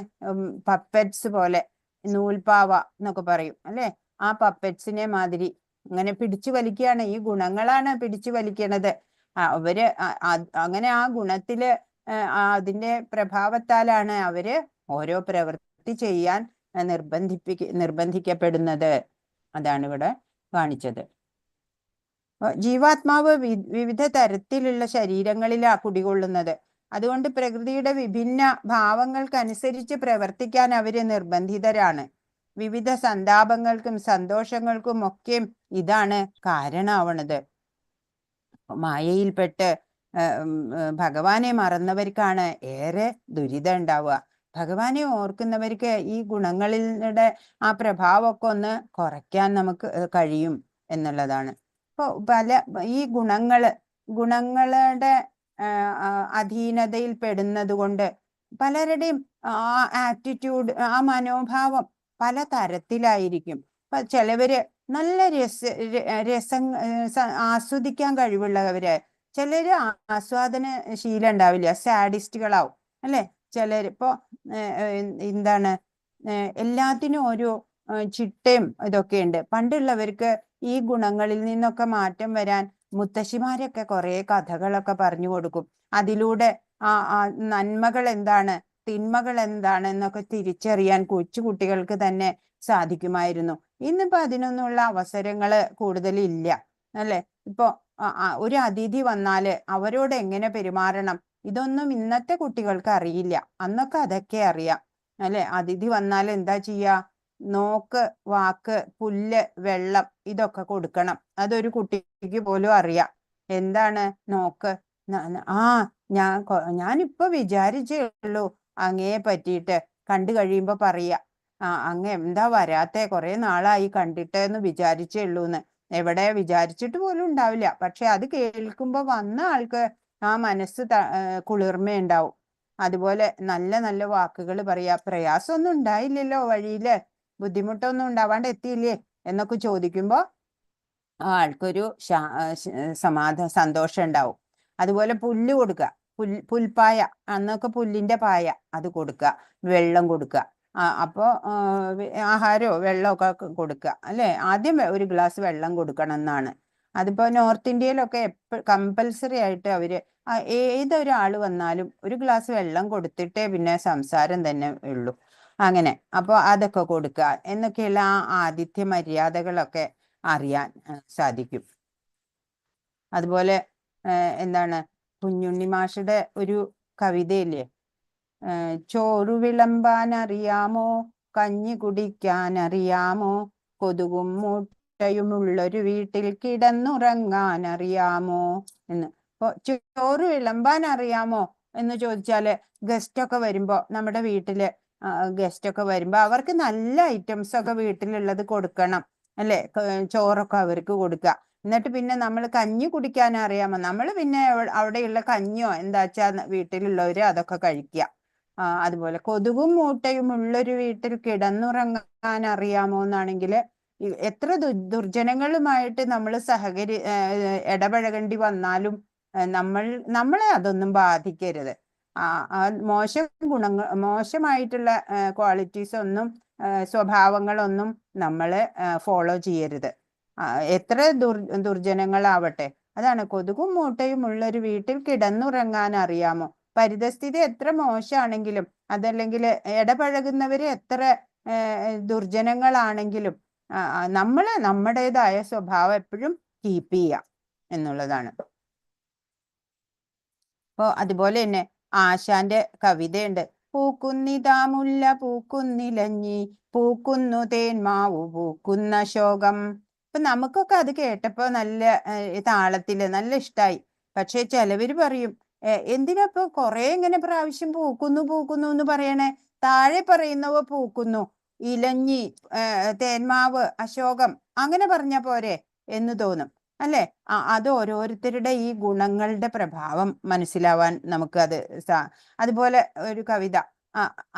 പപ്പറ്റ്സ് പോലെ, നൂൽപ്പാവ എന്നൊക്കെ പറയും അല്ലെ, ആ പപ്പറ്റ്സിനെ മാതിരി ഇങ്ങനെ പിടിച്ചു വലിക്കുകയാണ്. ഈ ഗുണങ്ങളാണ് പിടിച്ചു വലിക്കണത്. അവര് അങ്ങനെ ആ ഗുണത്തില് അതിന്റെ പ്രഭാവത്താലാണ് അവര് ഓരോ പ്രവൃത്തി ചെയ്യാൻ നിർബന്ധിക്കപ്പെടുന്നത്. അതാണ് ഇവിടെ കാണിച്ചത്. ജീവാത്മാവ് വിവിധ തരത്തിലുള്ള ശരീരങ്ങളിലാണ് കുടികൊള്ളുന്നത്. അതുകൊണ്ട് പ്രകൃതിയുടെ വിഭിന്ന ഭാവങ്ങൾക്കനുസരിച്ച് പ്രവർത്തിക്കാൻ അവര് നിർബന്ധിതരാണ്. വിവിധ സന്താപങ്ങൾക്കും സന്തോഷങ്ങൾക്കും ഒക്കെ ഇതാണ് കാരണമാവണത്. മായയിൽപ്പെട്ട് ഭഗവാനെ മറന്നവർക്കാണ് ഏറെ ദുരിതം ഉണ്ടാവുക. ഭഗവാനെ ഓർക്കുന്നവർക്ക് ഈ ഗുണങ്ങളുടെ ആ പ്രഭാവമൊക്കെ ഒന്ന് കുറയ്ക്കാൻ നമുക്ക് കഴിയും എന്നുള്ളതാണ്. ഇപ്പോൾ ഈ ഗുണങ്ങളുടെ അധീനതയിൽ പെടുന്നത് കൊണ്ട് പലരുടെയും ആ ആറ്റിറ്റ്യൂഡ്, ആ മനോഭാവം പല തരത്തിലായിരിക്കും. ഇപ്പൊ ചിലവര് നല്ല രസം ആസ്വദിക്കാൻ കഴിവുള്ളവര്, ചിലര് ആസ്വാദന ശീലം ഉണ്ടാവില്ല, സാഡിസ്റ്റുകളാവും അല്ലെ. ചിലര് ഇപ്പോ എന്താണ്, എല്ലാത്തിനും ഒരു ചിട്ടയും ഇതൊക്കെ ഉണ്ട്. പണ്ടുള്ളവർക്ക് ഈ ഗുണങ്ങളിൽ നിന്നൊക്കെ മാറ്റം വരാൻ മുത്തശ്ശിമാരൊക്കെ കുറെ കഥകളൊക്കെ പറഞ്ഞു കൊടുക്കും. അതിലൂടെ ആ നന്മകൾ എന്താണ്, തിന്മകൾ എന്താണ് എന്നൊക്കെ തിരിച്ചറിയാൻ കൊച്ചു കുട്ടികൾക്ക് തന്നെ സാധിക്കുമായിരുന്നു. ഇന്നിപ്പോ അതിനൊന്നുള്ള അവസരങ്ങള് കൂടുതലില്ല അല്ലെ. ഇപ്പൊ ഒരു അതിഥി വന്നാല് അവരോട് എങ്ങനെ പെരുമാറണം, ഇതൊന്നും ഇന്നത്തെ കുട്ടികൾക്ക് അറിയില്ല. അന്നൊക്കെ അതൊക്കെ അറിയാം അല്ലെ. അതിഥി വന്നാൽ എന്താ ചെയ്യാ? നോക്ക്, വാക്ക്, പുല്ല്, വെള്ളം ഇതൊക്കെ കൊടുക്കണം. അതൊരു കുട്ടിക്ക് പോലും അറിയാം. എന്താണ് നോക്ക്? ഞാനിപ്പോ വിചാരിച്ചേ ഉള്ളൂ അങ്ങയെ പറ്റിയിട്ട്, കണ്ടു കഴിയുമ്പോ പറയാ, അങ്ങ് എന്താ വരാത്തെ, കുറെ നാളായി കണ്ടിട്ട് എന്ന് വിചാരിച്ചേ ഉള്ളൂന്ന്. എവിടെ വിചാരിച്ചിട്ട് പോലും ഉണ്ടാവില്ല. പക്ഷെ അത് കേൾക്കുമ്പോ വന്ന ആൾക്ക് ആ മനസ്സ് കുളിർമയുണ്ടാവും. അതുപോലെ നല്ല നല്ല വാക്കുകൾ പറയാ. പ്രയാസമൊന്നും ഉണ്ടായില്ലല്ലോ, വഴിയില് ബുദ്ധിമുട്ടൊന്നും ഉണ്ടാവാണ്ട് എത്തിയില്ലേ എന്നൊക്കെ ചോദിക്കുമ്പോ ആ ആൾക്കൊരു സന്തോഷം ഉണ്ടാവും. അതുപോലെ പുല്ല് കൊടുക്കുക, പുൽപ്പായ, അന്നൊക്കെ പുല്ലിന്റെ പായ അത് കൊടുക്കുക, വെള്ളം കൊടുക്കുക. അപ്പോൾ ആഹാരമോ വെള്ളമൊക്കെ കൊടുക്കുക അല്ലേ. ആദ്യം ഒരു ഗ്ലാസ് വെള്ളം കൊടുക്കണം എന്നാണ്. അതിപ്പോ നോർത്ത് ഇന്ത്യയിലൊക്കെ കമ്പൽസറി ആയിട്ട് അവര് ഏതൊരാൾ വന്നാലും ഒരു ഗ്ലാസ് വെള്ളം കൊടുത്തിട്ടേ പിന്നെ സംസാരം തന്നെ ഉള്ളൂ. അങ്ങനെ അപ്പൊ അതൊക്കെ കൊടുക്കുക എന്നൊക്കെയുള്ള ആ ആതിഥ്യ മര്യാദകളൊക്കെ അറിയാൻ സാധിക്കും. അതുപോലെ എന്താണ്, കുഞ്ഞുണ്ണി മാഷുടെ ഒരു കവിതയില്ലേ, ചോറു വിളമ്പാൻ അറിയാമോ, കഞ്ഞി കുടിക്കാൻ അറിയാമോ, കൊതുകും മുട്ടയുമുള്ളൊരു വീട്ടിൽ കിടന്നുറങ്ങാൻ അറിയാമോ എന്ന്. അപ്പൊ ചോറ് വിളമ്പാൻ അറിയാമോ എന്ന് ചോദിച്ചാല്, ഗസ്റ്റ് ഒക്കെ വരുമ്പോ, നമ്മുടെ വീട്ടില് ഗസ്റ്റ് ഒക്കെ വരുമ്പോ അവർക്ക് നല്ല ഐറ്റംസ് ഒക്കെ വീട്ടിലുള്ളത് കൊടുക്കണം അല്ലെ. ചോറൊക്കെ അവർക്ക് കൊടുക്കുക. എന്നിട്ട് പിന്നെ നമ്മൾ കഞ്ഞി കുടിക്കാൻ അറിയാമോ, നമ്മൾ പിന്നെ അവിടെയുള്ള കഞ്ഞിയോ എന്താച്ചാ വീട്ടിലുള്ളവര് അതൊക്കെ കഴിക്കുക. അതുപോലെ കൊതുകും മൂട്ടയും ഉള്ളൊരു വീട്ടിൽ കിടന്നുറങ്ങാൻ അറിയാമോ എന്നാണെങ്കിൽ, എത്ര ദുർജനങ്ങളുമായിട്ട് നമ്മൾ ഇടപഴകേണ്ടി വന്നാലും നമ്മളെ അതൊന്നും ബാധിക്കരുത്. മോശമായിട്ടുള്ള ക്വാളിറ്റീസ് ഒന്നും സ്വഭാവങ്ങളൊന്നും നമ്മള് ഫോളോ ചെയ്യരുത്. എത്ര ദുർജനങ്ങളാവട്ടെ. അതാണ് കൊതുകും മൂട്ടയും ഉള്ളൊരു വീട്ടിൽ കിടന്നുറങ്ങാൻ അറിയാമോ. പരിതസ്ഥിതി എത്ര മോശമാണെങ്കിലും, അതല്ലെങ്കിൽ ഇടപഴകുന്നവര് എത്ര ദുർജനങ്ങളാണെങ്കിലും നമ്മുടേതായ സ്വഭാവം എപ്പോഴും കീപ്പ് ചെയ്യുക എന്നുള്ളതാണ്. അപ്പൊ അതുപോലെ തന്നെ ആശാന്റെ കവിതയുണ്ട്. പൂക്കുന്നിതാ മുല്ല പൂക്കുന്നിലഞ്ഞി, പൂക്കുന്നു തേന്മാവു പൂക്കുന്ന ശോകം. അപ്പൊ നമുക്കൊക്കെ അത് കേട്ടപ്പോ നല്ല താളത്തില് നല്ല ഇഷ്ടായി. പക്ഷെ ചിലവര് പറയും, എന്തിനപ്പൊ കൊറേ ഇങ്ങനെ പ്രാവശ്യം പൂക്കുന്നു പൂക്കുന്നു എന്ന് പറയണേ, താഴെ പറയുന്നവ പൂക്കുന്നു, ഇലഞ്ഞി, തേന്മാവ്, അശോകം അങ്ങനെ പറഞ്ഞ പോരെ എന്ന് തോന്നും അല്ലെ. അത് ഓരോരുത്തരുടെ ഈ ഗുണങ്ങളുടെ പ്രഭാവം മനസ്സിലാവാൻ നമുക്ക് അത് അതുപോലെ ഒരു കവിത,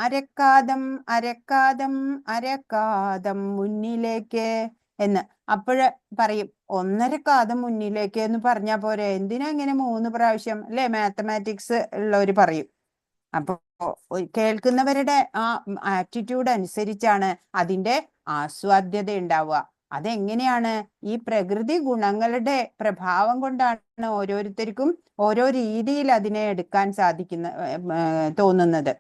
അരക്കാദം അരക്കാദം അരക്കാദം മുന്നിലേക്ക് എന്ന്. അപ്പോഴ് പറയും, 1.5 കാതം മുന്നിലേക്ക് എന്ന് പറഞ്ഞാ പോരെ, എന്തിനാ ഇങ്ങനെ 3 പ്രാവശ്യം അല്ലെ. മാത്തമാറ്റിക്സ് ഉള്ളവര് പറയും. അപ്പൊ കേൾക്കുന്നവരുടെ ആ ആറ്റിറ്റ്യൂഡ് അനുസരിച്ചാണ് അതിന്റെ ആസ്വാദ്യത ഉണ്ടാവുക. അതെങ്ങനെയാണ്? ഈ പ്രകൃതി ഗുണങ്ങളുടെ പ്രഭാവം കൊണ്ടാണ് ഓരോരുത്തർക്കും ഓരോ രീതിയിൽ അതിനെ എടുക്കാൻ തോന്നുന്നത്.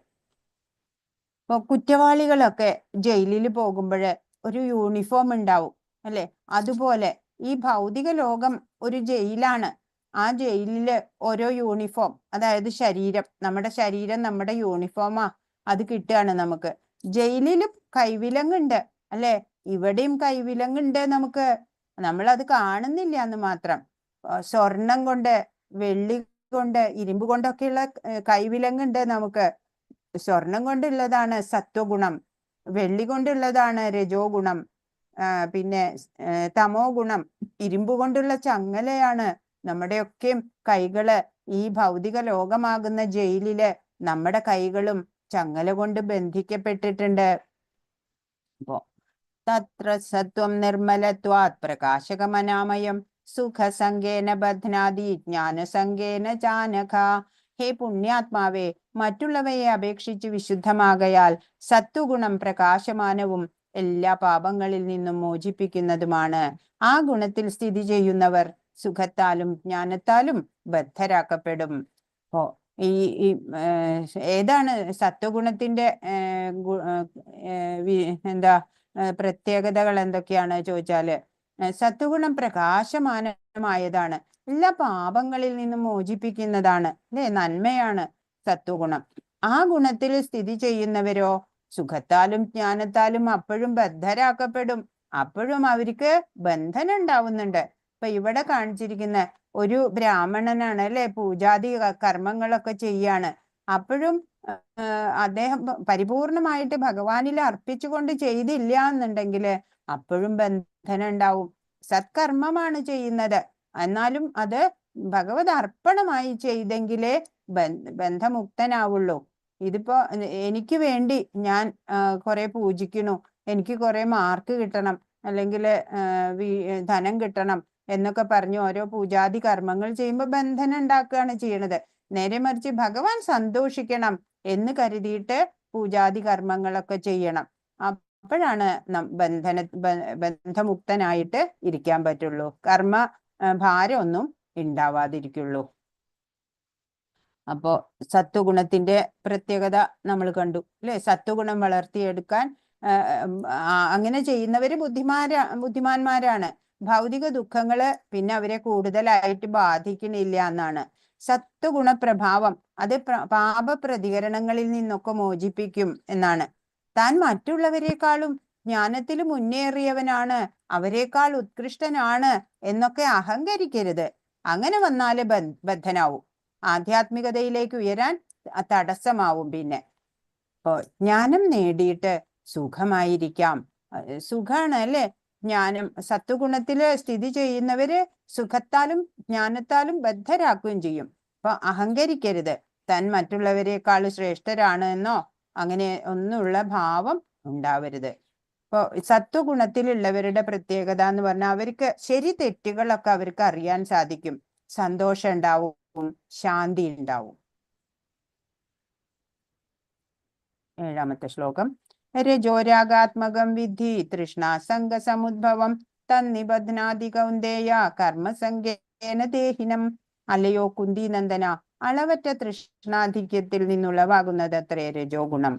ഇപ്പൊ കുറ്റവാളികളൊക്കെ ജയിലിൽ പോകുമ്പോൾ ഒരു യൂണിഫോം ഉണ്ടാവും അല്ലെ. അതുപോലെ ഈ ഭൗതിക ലോകം ഒരു ജയിലാണ്. ആ ജയിലില് ഓരോ യൂണിഫോം, അതായത് നമ്മുടെ ശരീരം നമ്മുടെ യൂണിഫോമാ, അത് കിട്ടുകയാണ് നമുക്ക്. ജയിലിലും കൈവിലങ്ങുണ്ട് അല്ലെ. ഇവിടെയും കൈവിലങ്ങുണ്ട് നമുക്ക്, നമ്മളത് കാണുന്നില്ല എന്ന് മാത്രം. സ്വർണം കൊണ്ട്, വെള്ളി കൊണ്ട്, ഇരുമ്പ് കൊണ്ടൊക്കെയുള്ള കൈവിലങ്ങുണ്ട് നമുക്ക്. സ്വർണം കൊണ്ടുള്ളതാണ് സത്വഗുണം, വെള്ളി കൊണ്ടുള്ളതാണ് രജോ ഗുണം, പിന്നെ തമോ ഗുണം, ഇരുമ്പ് കൊണ്ടുള്ള ചങ്ങലയാണ് നമ്മുടെയൊക്കെ കൈകള്. ഈ ഭൗതിക ലോകമാകുന്ന ജയിലില് നമ്മുടെ കൈകളും ചങ്ങല കൊണ്ട് ബന്ധിക്കപ്പെട്ടിട്ടുണ്ട്. അപ്പോ തത്ര സത്വം നിർമ്മലത്വാത് പ്രകാശകമനാമയം സുഖസംഗേന ബധ്നാതി ജ്ഞാനസംഗേന ചാനഘ. ഹേ പുണ്യാത്മാവേ, മറ്റുള്ളവയെ അപേക്ഷിച്ച് വിശുദ്ധമാകയാൽ സത്വഗുണം പ്രകാശമാനവും എല്ലാ പാപങ്ങളിൽ നിന്നും മോചിപ്പിക്കുന്നതുമാണ്. ആ ഗുണത്തിൽ സ്ഥിതി ചെയ്യുന്നവർ സുഖത്താലും ജ്ഞാനത്താലും ബദ്ധരാക്കപ്പെടും. ഓ ഈ ഏതാണ് സത്വഗുണത്തിന്റെ എന്താ പ്രത്യേകതകൾ എന്തൊക്കെയാണ് ചോദിച്ചാല്, സത്വഗുണം പ്രകാശമാനമായതാണ്, എല്ലാ പാപങ്ങളിൽ നിന്നും മോചിപ്പിക്കുന്നതാണ് അല്ലെ, നന്മയാണ് സത്വഗുണം. ആ ഗുണത്തിൽ സ്ഥിതി ചെയ്യുന്നവരോ സുഖത്താലും ജ്ഞാനത്താലും അപ്പോഴും ബദ്ധരാക്കപ്പെടും. അപ്പോഴും അവർക്ക് ബന്ധനം ഉണ്ടാവുന്നുണ്ട്. ഇപ്പൊ ഇവിടെ കാണിച്ചിരിക്കുന്ന ഒരു ബ്രാഹ്മണനാണ് അല്ലെ, പൂജാതി കർമ്മങ്ങളൊക്കെ ചെയ്യാണ്. അപ്പോഴും അദ്ദേഹം പരിപൂർണമായിട്ട് ഭഗവാനിൽ അർപ്പിച്ചുകൊണ്ട് ചെയ്തില്ല എന്നുണ്ടെങ്കിൽ അപ്പോഴും ബന്ധനം ഉണ്ടാവും. സത്കർമ്മമാണ് ചെയ്യുന്നത്, എന്നാലും അത് ഭഗവത് അർപ്പണമായി ചെയ്തെങ്കിലേ ബന്ധമുക്തനാവുള്ളൂ. ഇതിപ്പോ എനിക്ക് വേണ്ടി ഞാൻ കുറെ പൂജിക്കണു, എനിക്ക് കുറെ മാർക്ക് കിട്ടണം, അല്ലെങ്കിൽ ധനം കിട്ടണം എന്നൊക്കെ പറഞ്ഞ് ഓരോ പൂജാതി കർമ്മങ്ങൾ ചെയ്യുമ്പോൾ ബന്ധനം ഉണ്ടാക്കുകയാണ് ചെയ്യണത്. നേരെ മറിച്ച് ഭഗവാൻ സന്തോഷിക്കണം എന്ന് കരുതിയിട്ട് പൂജാതി കർമ്മങ്ങളൊക്കെ ചെയ്യണം. അപ്പോഴാണ് ബന്ധമുക്തനായിട്ട് ഇരിക്കാൻ പറ്റുള്ളൂ, കർമ്മ ഭാരമൊന്നും ഉണ്ടാവാതിരിക്കുള്ളൂ. അപ്പോ സത്വഗുണത്തിന്റെ പ്രത്യേകത നമ്മൾ കണ്ടു അല്ലെ. സത്വഗുണം വളർത്തിയെടുക്കാൻ അങ്ങനെ ചെയ്യുന്നവര് ബുദ്ധിമാന്മാരാണ്. ഭൗതിക ദുഃഖങ്ങള് പിന്നെ അവരെ കൂടുതലായിട്ട് ബാധിക്കണില്ല എന്നാണ്. സത്വഗുണ പ്രഭാവം അത് പാപ പ്രതികരണങ്ങളിൽ നിന്നൊക്കെ മോചിപ്പിക്കും എന്നാണ്. താൻ മറ്റുള്ളവരെക്കാളും ജ്ഞാനത്തിൽ മുന്നേറിയവനാണ്, അവരെക്കാൾ ഉത്കൃഷ്ടനാണ് എന്നൊക്കെ അഹങ്കരിക്കരുത്. അങ്ങനെ വന്നാല് ബദ്ധനാവും, ആധ്യാത്മികതയിലേക്ക് ഉയരാൻ തടസ്സമാവും. പിന്നെ ജ്ഞാനം നേടിയിട്ട് സുഖമായിരിക്കാം. സുഖാണ് അല്ലെ ജ്ഞാനം. സത്വഗുണത്തില് സ്ഥിതി ചെയ്യുന്നവര് സുഖത്താലും ജ്ഞാനത്താലും ബദ്ധരാക്കുകയും ചെയ്യും. അപ്പൊ അഹങ്കരിക്കരുത്, താൻ മറ്റുള്ളവരെക്കാൾ ശ്രേഷ്ഠരാണ് എന്നോ അങ്ങനെ ഒന്നുള്ള ഭാവം ഉണ്ടാവരുത്. ഇപ്പൊ സത്വഗുണത്തിലുള്ളവരുടെ പ്രത്യേകത എന്ന് പറഞ്ഞാൽ അവർക്ക് ശരി തെറ്റുകളൊക്കെ അവർക്ക് അറിയാൻ സാധിക്കും, സന്തോഷം ഉണ്ടാവും, ശാന്തി ഉണ്ടാവും. 7ാമത്തെ ശ്ലോകം. രജോരാഗാത്മകം വിദ്ധി തൃഷ്ണാസംഗ സമുദ്ഭവം തന്നിബധ്നാതി കൗന്ദേയ കർമ്മസംഗേന ദേഹിനം. അല്ലയോ കുന്തി നന്ദന, അളവറ്റ തൃഷ്ണാധിക്യത്തിൽ നിന്നുളവാകുന്നത് അത്രേ രജോ ഗുണം.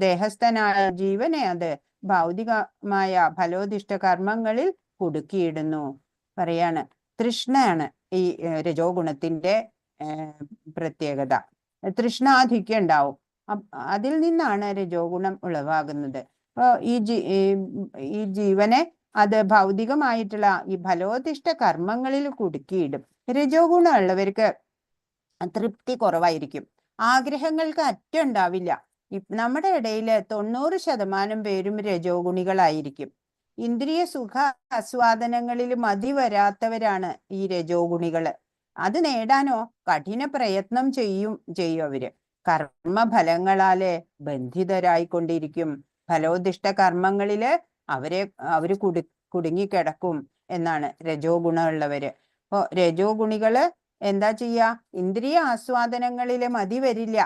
ദേഹസ്ഥനായ ജീവനെ അത് ഭൗതികമായ ഫലോദിഷ്ട കർമ്മങ്ങളിൽ കുടുക്കിയിടുന്നു. പറയാണ് തൃഷ്ണയാണ് ഈ രജോ ഗുണത്തിന്റെ പ്രത്യേകത. തൃഷ്ണാധിക്യം ഉണ്ടാവും, അതിൽ നിന്നാണ് രജോ ഗുണം ഉളവാകുന്നത്. അപ്പൊ ഈ ജീവനെ അത് ഭൗതികമായിട്ടുള്ള ഈ ഫലോദിഷ്ട കർമ്മങ്ങളിൽ കുടുക്കിയിടും. രജോ ഗുണം ഉള്ളവർക്ക് തൃപ്തി കുറവായിരിക്കും, ആഗ്രഹങ്ങൾക്ക് അറ്റം ഉണ്ടാവില്ല. നമ്മുടെ ഇടയിൽ 90% പേരും രജോ ഗുണികളായിരിക്കും. ഇന്ദ്രിയ സുഖ ആസ്വാദനങ്ങളിൽ മതി വരാത്തവരാണ് ഈ രജോ ഗുണികള്. അത് നേടാനോ കഠിന പ്രയത്നം ചെയ്യും അവര്. കർമ്മഫലങ്ങളാലെ ബന്ധിതരായിക്കൊണ്ടിരിക്കും. ഫലോദിഷ്ട കർമ്മങ്ങളില് അവര് കുടുങ്ങിക്കിടക്കും എന്നാണ് രജോ ഗുണമുള്ളവര്. അപ്പൊ രജോ ഗുണികള് എന്താ ചെയ്യാ? ഇന്ദ്രിയ ആസ്വാദനങ്ങളില് മതി വരില്ല,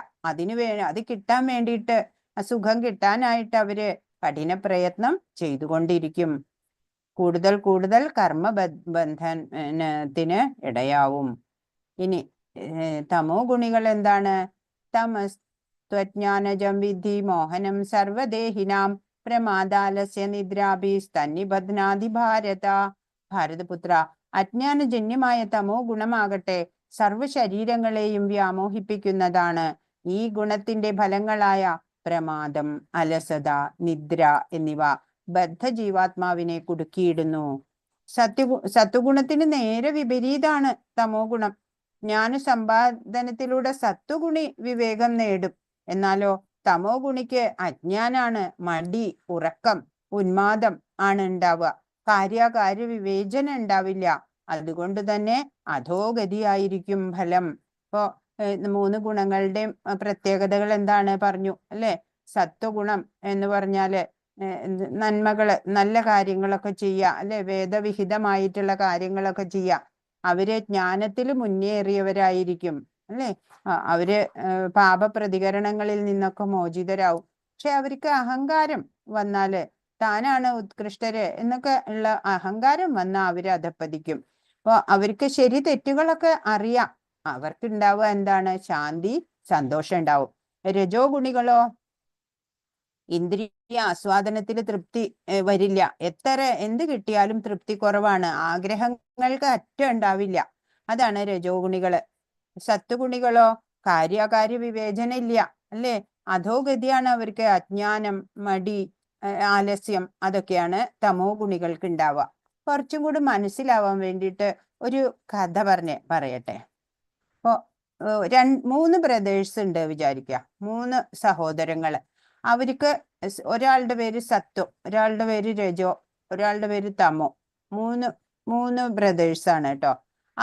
അത് കിട്ടാൻ വേണ്ടിയിട്ട്, സുഖം കിട്ടാനായിട്ട് അവര് കഠിന പ്രയത്നം ചെയ്തുകൊണ്ടിരിക്കും. കൂടുതൽ കർമ്മബന്ധനത്തിന് ഇടയാവും. ഇനി തമോ ഗുണികൾ എന്താണ്? തമസ്ത്വജ്ഞാനജം വിദ്ധി മോഹനം സർവദേഹിനാം പ്രമാദാലസ്യ നിദ്രാഭി തന്നിബധ്നാതി ഭാരത. ഭാരതപുത്ര, അജ്ഞാനജന്യമായ തമോ ഗുണമാകട്ടെ സർവ ശരീരങ്ങളെയും വ്യാമോഹിപ്പിക്കുന്നതാണ്. ഈ ഗുണത്തിന്റെ ഫലങ്ങളായ പ്രമാദം, അലസത, നിദ്ര എന്നിവ ബദ്ധ ജീവാത്മാവിനെ കുടുക്കിയിടുന്നു. സത്വഗുണത്തിന് നേരെ വിപരീതാണ് തമോ ഗുണം. ജ്ഞാന സമ്പാദനത്തിലൂടെ സത്വഗുണി വിവേകം നേടും. എന്നാലോ തമോ ഗുണിക്ക് അജ്ഞാനാണ്, മടി, ഉറക്കം, ഉന്മാദം ആണ് ഉണ്ടാവുക. കാര്യാകാര്യ വിവേചനം ഉണ്ടാവില്ല. അതുകൊണ്ട് തന്നെ അധോഗതിയായിരിക്കും ഫലം. ഇപ്പോ 3 ഗുണങ്ങളുടെയും പ്രത്യേകതകൾ എന്താണ് പറഞ്ഞു അല്ലെ. സത്വഗുണം എന്ന് പറഞ്ഞാല് നന്മകള്, നല്ല കാര്യങ്ങളൊക്കെ ചെയ്യുക അല്ലെ, വേദവിഹിതമായിട്ടുള്ള കാര്യങ്ങളൊക്കെ ചെയ്യുക. അവര് ജ്ഞാനത്തിൽ മുന്നേറിയവരായിരിക്കും അല്ലെ. അവര് പാപപ്രതികരണങ്ങളിൽ നിന്നൊക്കെ മോചിതരാവും. പക്ഷെ അവർക്ക് അഹങ്കാരം വന്നാല്, താനാണ് ഉത്കൃഷ്ടര് എന്നൊക്കെ ഉള്ള അഹങ്കാരം വന്നാൽ അവര് അധപ്പതിക്കും. അപ്പൊ അവർക്ക് ശരി തെറ്റുകളൊക്കെ അറിയാം. അവർക്ക് ഉണ്ടാവുക എന്താണ്? ശാന്തി, സന്തോഷം ഉണ്ടാവും. രജോ ഗുണികളോ ഇന്ദ്രിയ ആസ്വാദനത്തിൽ തൃപ്തി വരില്ല. എന്ത് കിട്ടിയാലും തൃപ്തി കുറവാണ്, ആഗ്രഹങ്ങൾക്ക് അറ്റം ഉണ്ടാവില്ല. അതാണ് രജോ ഗുണികള്. സത്വഗുണികളോ കാര്യാകാര്യ വിവേചന ഇല്ല അല്ലെ. അധോഗതിയാണ് അവർക്ക്. അജ്ഞാനം, മടി, ആലസ്യം അതൊക്കെയാണ് തമോ ഗുണികൾക്ക് ഉണ്ടാവുക. കുറച്ചും കൂടി മനസ്സിലാവാൻ വേണ്ടിയിട്ട് ഒരു കഥ പറയട്ടെ. ഇപ്പോ 3 ബ്രദേഴ്സ് ഉണ്ട് വിചാരിക്കുക, 3 സഹോദരങ്ങള്. അവർക്ക് ഒരാളുടെ പേര് സത്വം, ഒരാളുടെ പേര് രജോ, ഒരാളുടെ പേര് തമോ. മൂന്ന് ബ്രദേഴ്സ് ആണ് കേട്ടോ.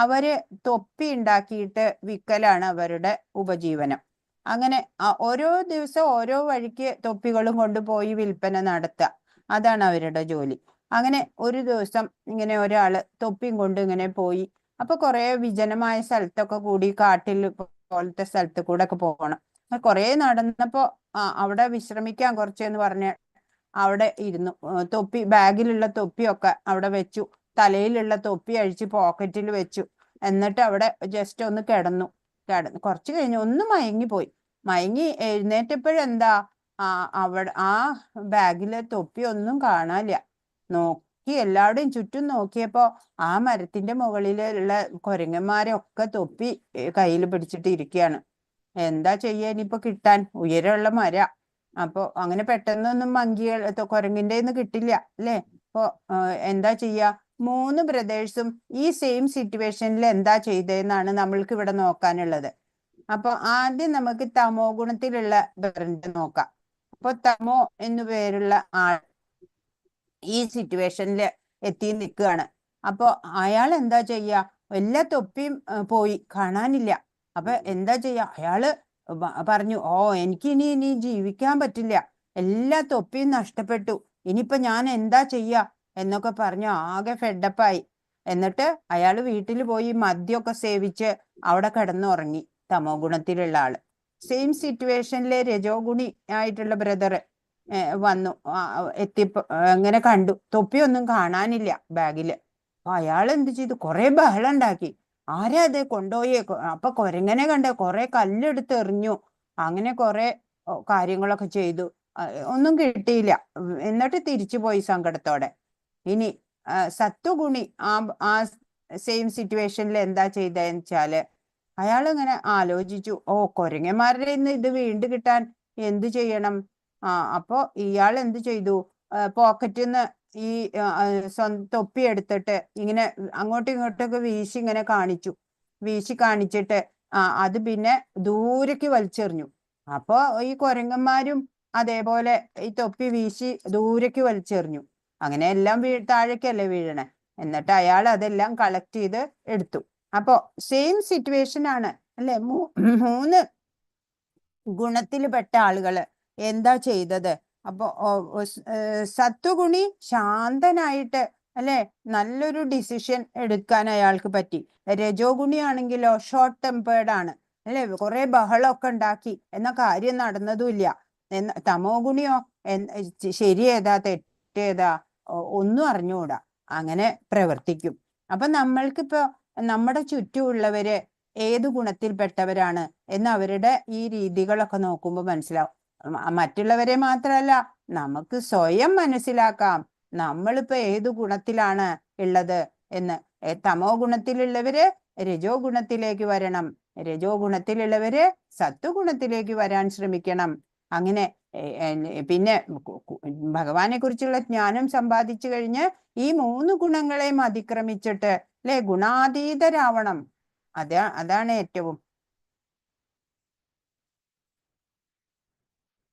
അവര് തൊപ്പി ഉണ്ടാക്കിയിട്ട് വിൽക്കലാണ് അവരുടെ ഉപജീവനം. അങ്ങനെ ഓരോ ദിവസം ഓരോ വഴിക്ക് തൊപ്പികളും കൊണ്ടുപോയി വിൽപ്പന നടത്തുക, അതാണ് അവരുടെ ജോലി. അങ്ങനെ ഒരു ദിവസം ഇങ്ങനെ ഒരാള് തൊപ്പിയും കൊണ്ട് ഇങ്ങനെ പോയി. അപ്പൊ കുറെ വിജനമായ സ്ഥലത്തൊക്കെ കൂടി, കാട്ടിൽ പോലത്തെ സ്ഥലത്ത് കൂടെ ഒക്കെ പോകണം. കുറെ നടന്നപ്പോ അവിടെ വിശ്രമിക്കാൻ കുറച്ചെന്ന് പറഞ്ഞ് അവിടെ ഇരുന്നു. തൊപ്പി, ബാഗിലുള്ള തൊപ്പിയൊക്കെ അവിടെ വെച്ചു, തലയിലുള്ള തൊപ്പി അഴിച്ച് പോക്കറ്റിൽ വെച്ചു. എന്നിട്ട് അവിടെ ജസ്റ്റ് ഒന്ന് കിടന്നു. കുറച്ച് കഴിഞ്ഞ് ഒന്ന് മയങ്ങിപ്പോയി. മയങ്ങി എഴുന്നേറ്റപ്പോഴെന്താ, അവിടെ ആ ബാഗിലെ തൊപ്പി ഒന്നും കാണാനില്ല. നോക്കി എല്ലാവരുടെയും ചുറ്റും നോക്കിയപ്പോ ആ മരത്തിന്റെ മുകളിലുള്ള കുരങ്ങന്മാരൊക്കെ തൊപ്പി കയ്യിൽ പിടിച്ചിട്ട് ഇരിക്കുകയാണ്. എന്താ ചെയ്യാ ഇനിയിപ്പോ കിട്ടാൻ, ഉയരമുള്ള മര. അപ്പൊ അങ്ങനെ പെട്ടെന്നൊന്നും കുരങ്ങിന്റെ കിട്ടില്ല അല്ലേ. അപ്പൊ എന്താ ചെയ്യാ? 3 ബ്രദേഴ്സും ഈ സെയിം സിറ്റുവേഷനിൽ എന്താ ചെയ്തതെന്നാണ് നമ്മൾക്ക് ഇവിടെ നോക്കാനുള്ളത്. അപ്പൊ ആദ്യം നമുക്ക് തമോ ഗുണത്തിലുള്ള ബ്രദറിനെ നോക്കാം. അപ്പൊ തമോ എന്നു പേരുള്ള ആൾ ഈ സിറ്റുവേഷനിൽ എത്തി നിൽക്കുകയാണ്. അപ്പൊ അയാൾ എന്താ ചെയ്യാ? എല്ലാ തൊപ്പിയും പോയി, കാണാനില്ല. അപ്പൊ എന്താ ചെയ്യാ? അയാള് പറഞ്ഞു, എനിക്ക് ഇനി ജീവിക്കാൻ പറ്റില്ല, എല്ലാ തൊപ്പിയും നഷ്ടപ്പെട്ടു, ഇനിയിപ്പൊ ഞാൻ എന്താ ചെയ്യാ എന്നൊക്കെ പറഞ്ഞു ആകെ ഫെഡപ്പായി. എന്നിട്ട് അയാൾ വീട്ടിൽ പോയി മദ്യമൊക്കെ സേവിച്ച് അവിടെ കിടന്നുറങ്ങി. തമോ ഗുണത്തിലുള്ള ആള്. സെയിം സിറ്റുവേഷനിലെ രജോ ഗുണി ആയിട്ടുള്ള ബ്രദർ വന്നു, എത്തിയപ്പോ അങ്ങനെ കണ്ടു തൊപ്പിയൊന്നും കാണാനില്ല ബാഗില്. അപ്പൊ അയാൾ എന്ത് ചെയ്തു? കുറെ ബഹളം ഉണ്ടാക്കി. ആരാ അത് കൊണ്ടുപോയേ? അപ്പൊ കുരങ്ങനെ കണ്ട കുറെ കല്ലെടുത്ത് എറിഞ്ഞു. അങ്ങനെ കുറെ കാര്യങ്ങളൊക്കെ ചെയ്തു. ഒന്നും കിട്ടിയില്ല. എന്നിട്ട് തിരിച്ചു പോയി സങ്കടത്തോടെ. ഇനി സത്വഗുണി ആ സെയിം സിറ്റുവേഷനിൽ എന്താ ചെയ്തതെന്ന് വെച്ചാല്, അയാൾ ഇങ്ങനെ ആലോചിച്ചു, കുരങ്ങന്മാരുടെ ഇത് വീണ്ടും കിട്ടാൻ എന്ത് ചെയ്യണം? അപ്പോ ഇയാൾ എന്ത് ചെയ്തു? പോക്കറ്റിൽ നിന്ന് ഈ തൊപ്പി എടുത്തിട്ട് ഇങ്ങനെ അങ്ങോട്ടും ഇങ്ങോട്ടൊക്കെ വീശി ഇങ്ങനെ കാണിച്ചു. വീശി കാണിച്ചിട്ട് അത് പിന്നെ ദൂരേക്ക് വലിച്ചെറിഞ്ഞു. അപ്പോ ഈ കുരങ്ങന്മാരും അതേപോലെ ഈ തൊപ്പി വീശി ദൂരേക്ക് വലിച്ചെറിഞ്ഞു. അങ്ങനെ എല്ലാം താഴേക്കല്ലേ വീഴണേ. എന്നിട്ട് അയാൾ അതെല്ലാം കളക്ട് ചെയ്ത് എടുത്തു. അപ്പോ സെയിം സിറ്റുവേഷൻ ആണ് അല്ലെ. 3 ഗുണത്തിൽ പെട്ട ആളുകള് എന്താ ചെയ്തത്? അപ്പൊ സത്വഗുണി ശാന്തനായിട്ട് അല്ലെ നല്ലൊരു ഡിസിഷൻ എടുക്കാൻ അയാൾക്ക് പറ്റി. രജോ ഗുണി ആണെങ്കിലോ ഷോർട്ട് ടെമ്പേർഡ് ആണ് അല്ലെ, കുറെ ബഹളമൊക്കെ ഉണ്ടാക്കി, എന്ന കാര്യം നടന്നതുമില്ല. തമോ ഗുണിയോ ശരിയേതാ തെറ്റേതാ ഒന്നും അറിഞ്ഞുകൂടാ, അങ്ങനെ പ്രവർത്തിക്കും. അപ്പൊ നമ്മൾക്കിപ്പോ നമ്മുടെ ചുറ്റുമുള്ളവര് ഏത് ഗുണത്തിൽപ്പെട്ടവരാണ് എന്ന് അവരുടെ ഈ രീതികളൊക്കെ നോക്കുമ്പോൾ മനസ്സിലാവും. മറ്റുള്ളവരെ മാത്രമല്ല, നമുക്ക് സ്വയം മനസ്സിലാക്കാം നമ്മളിപ്പോ ഏത് ഗുണത്തിലാണ് ഉള്ളത് എന്ന്. തമോ ഗുണത്തിലുള്ളവര് രജോ ഗുണത്തിലേക്ക് വരണം, രജോ ഗുണത്തിലുള്ളവര് സത്വഗുണത്തിലേക്ക് വരാൻ ശ്രമിക്കണം. അങ്ങനെ പിന്നെ ഭഗവാനെ കുറിച്ചുള്ള ജ്ഞാനം സമ്പാദിച്ചു കഴിഞ്ഞ് ഈ 3 ഗുണങ്ങളെയും അതിക്രമിച്ചിട്ട് അല്ലെ ഗുണാതീതരാവണം. അതാണ് ഏറ്റവും.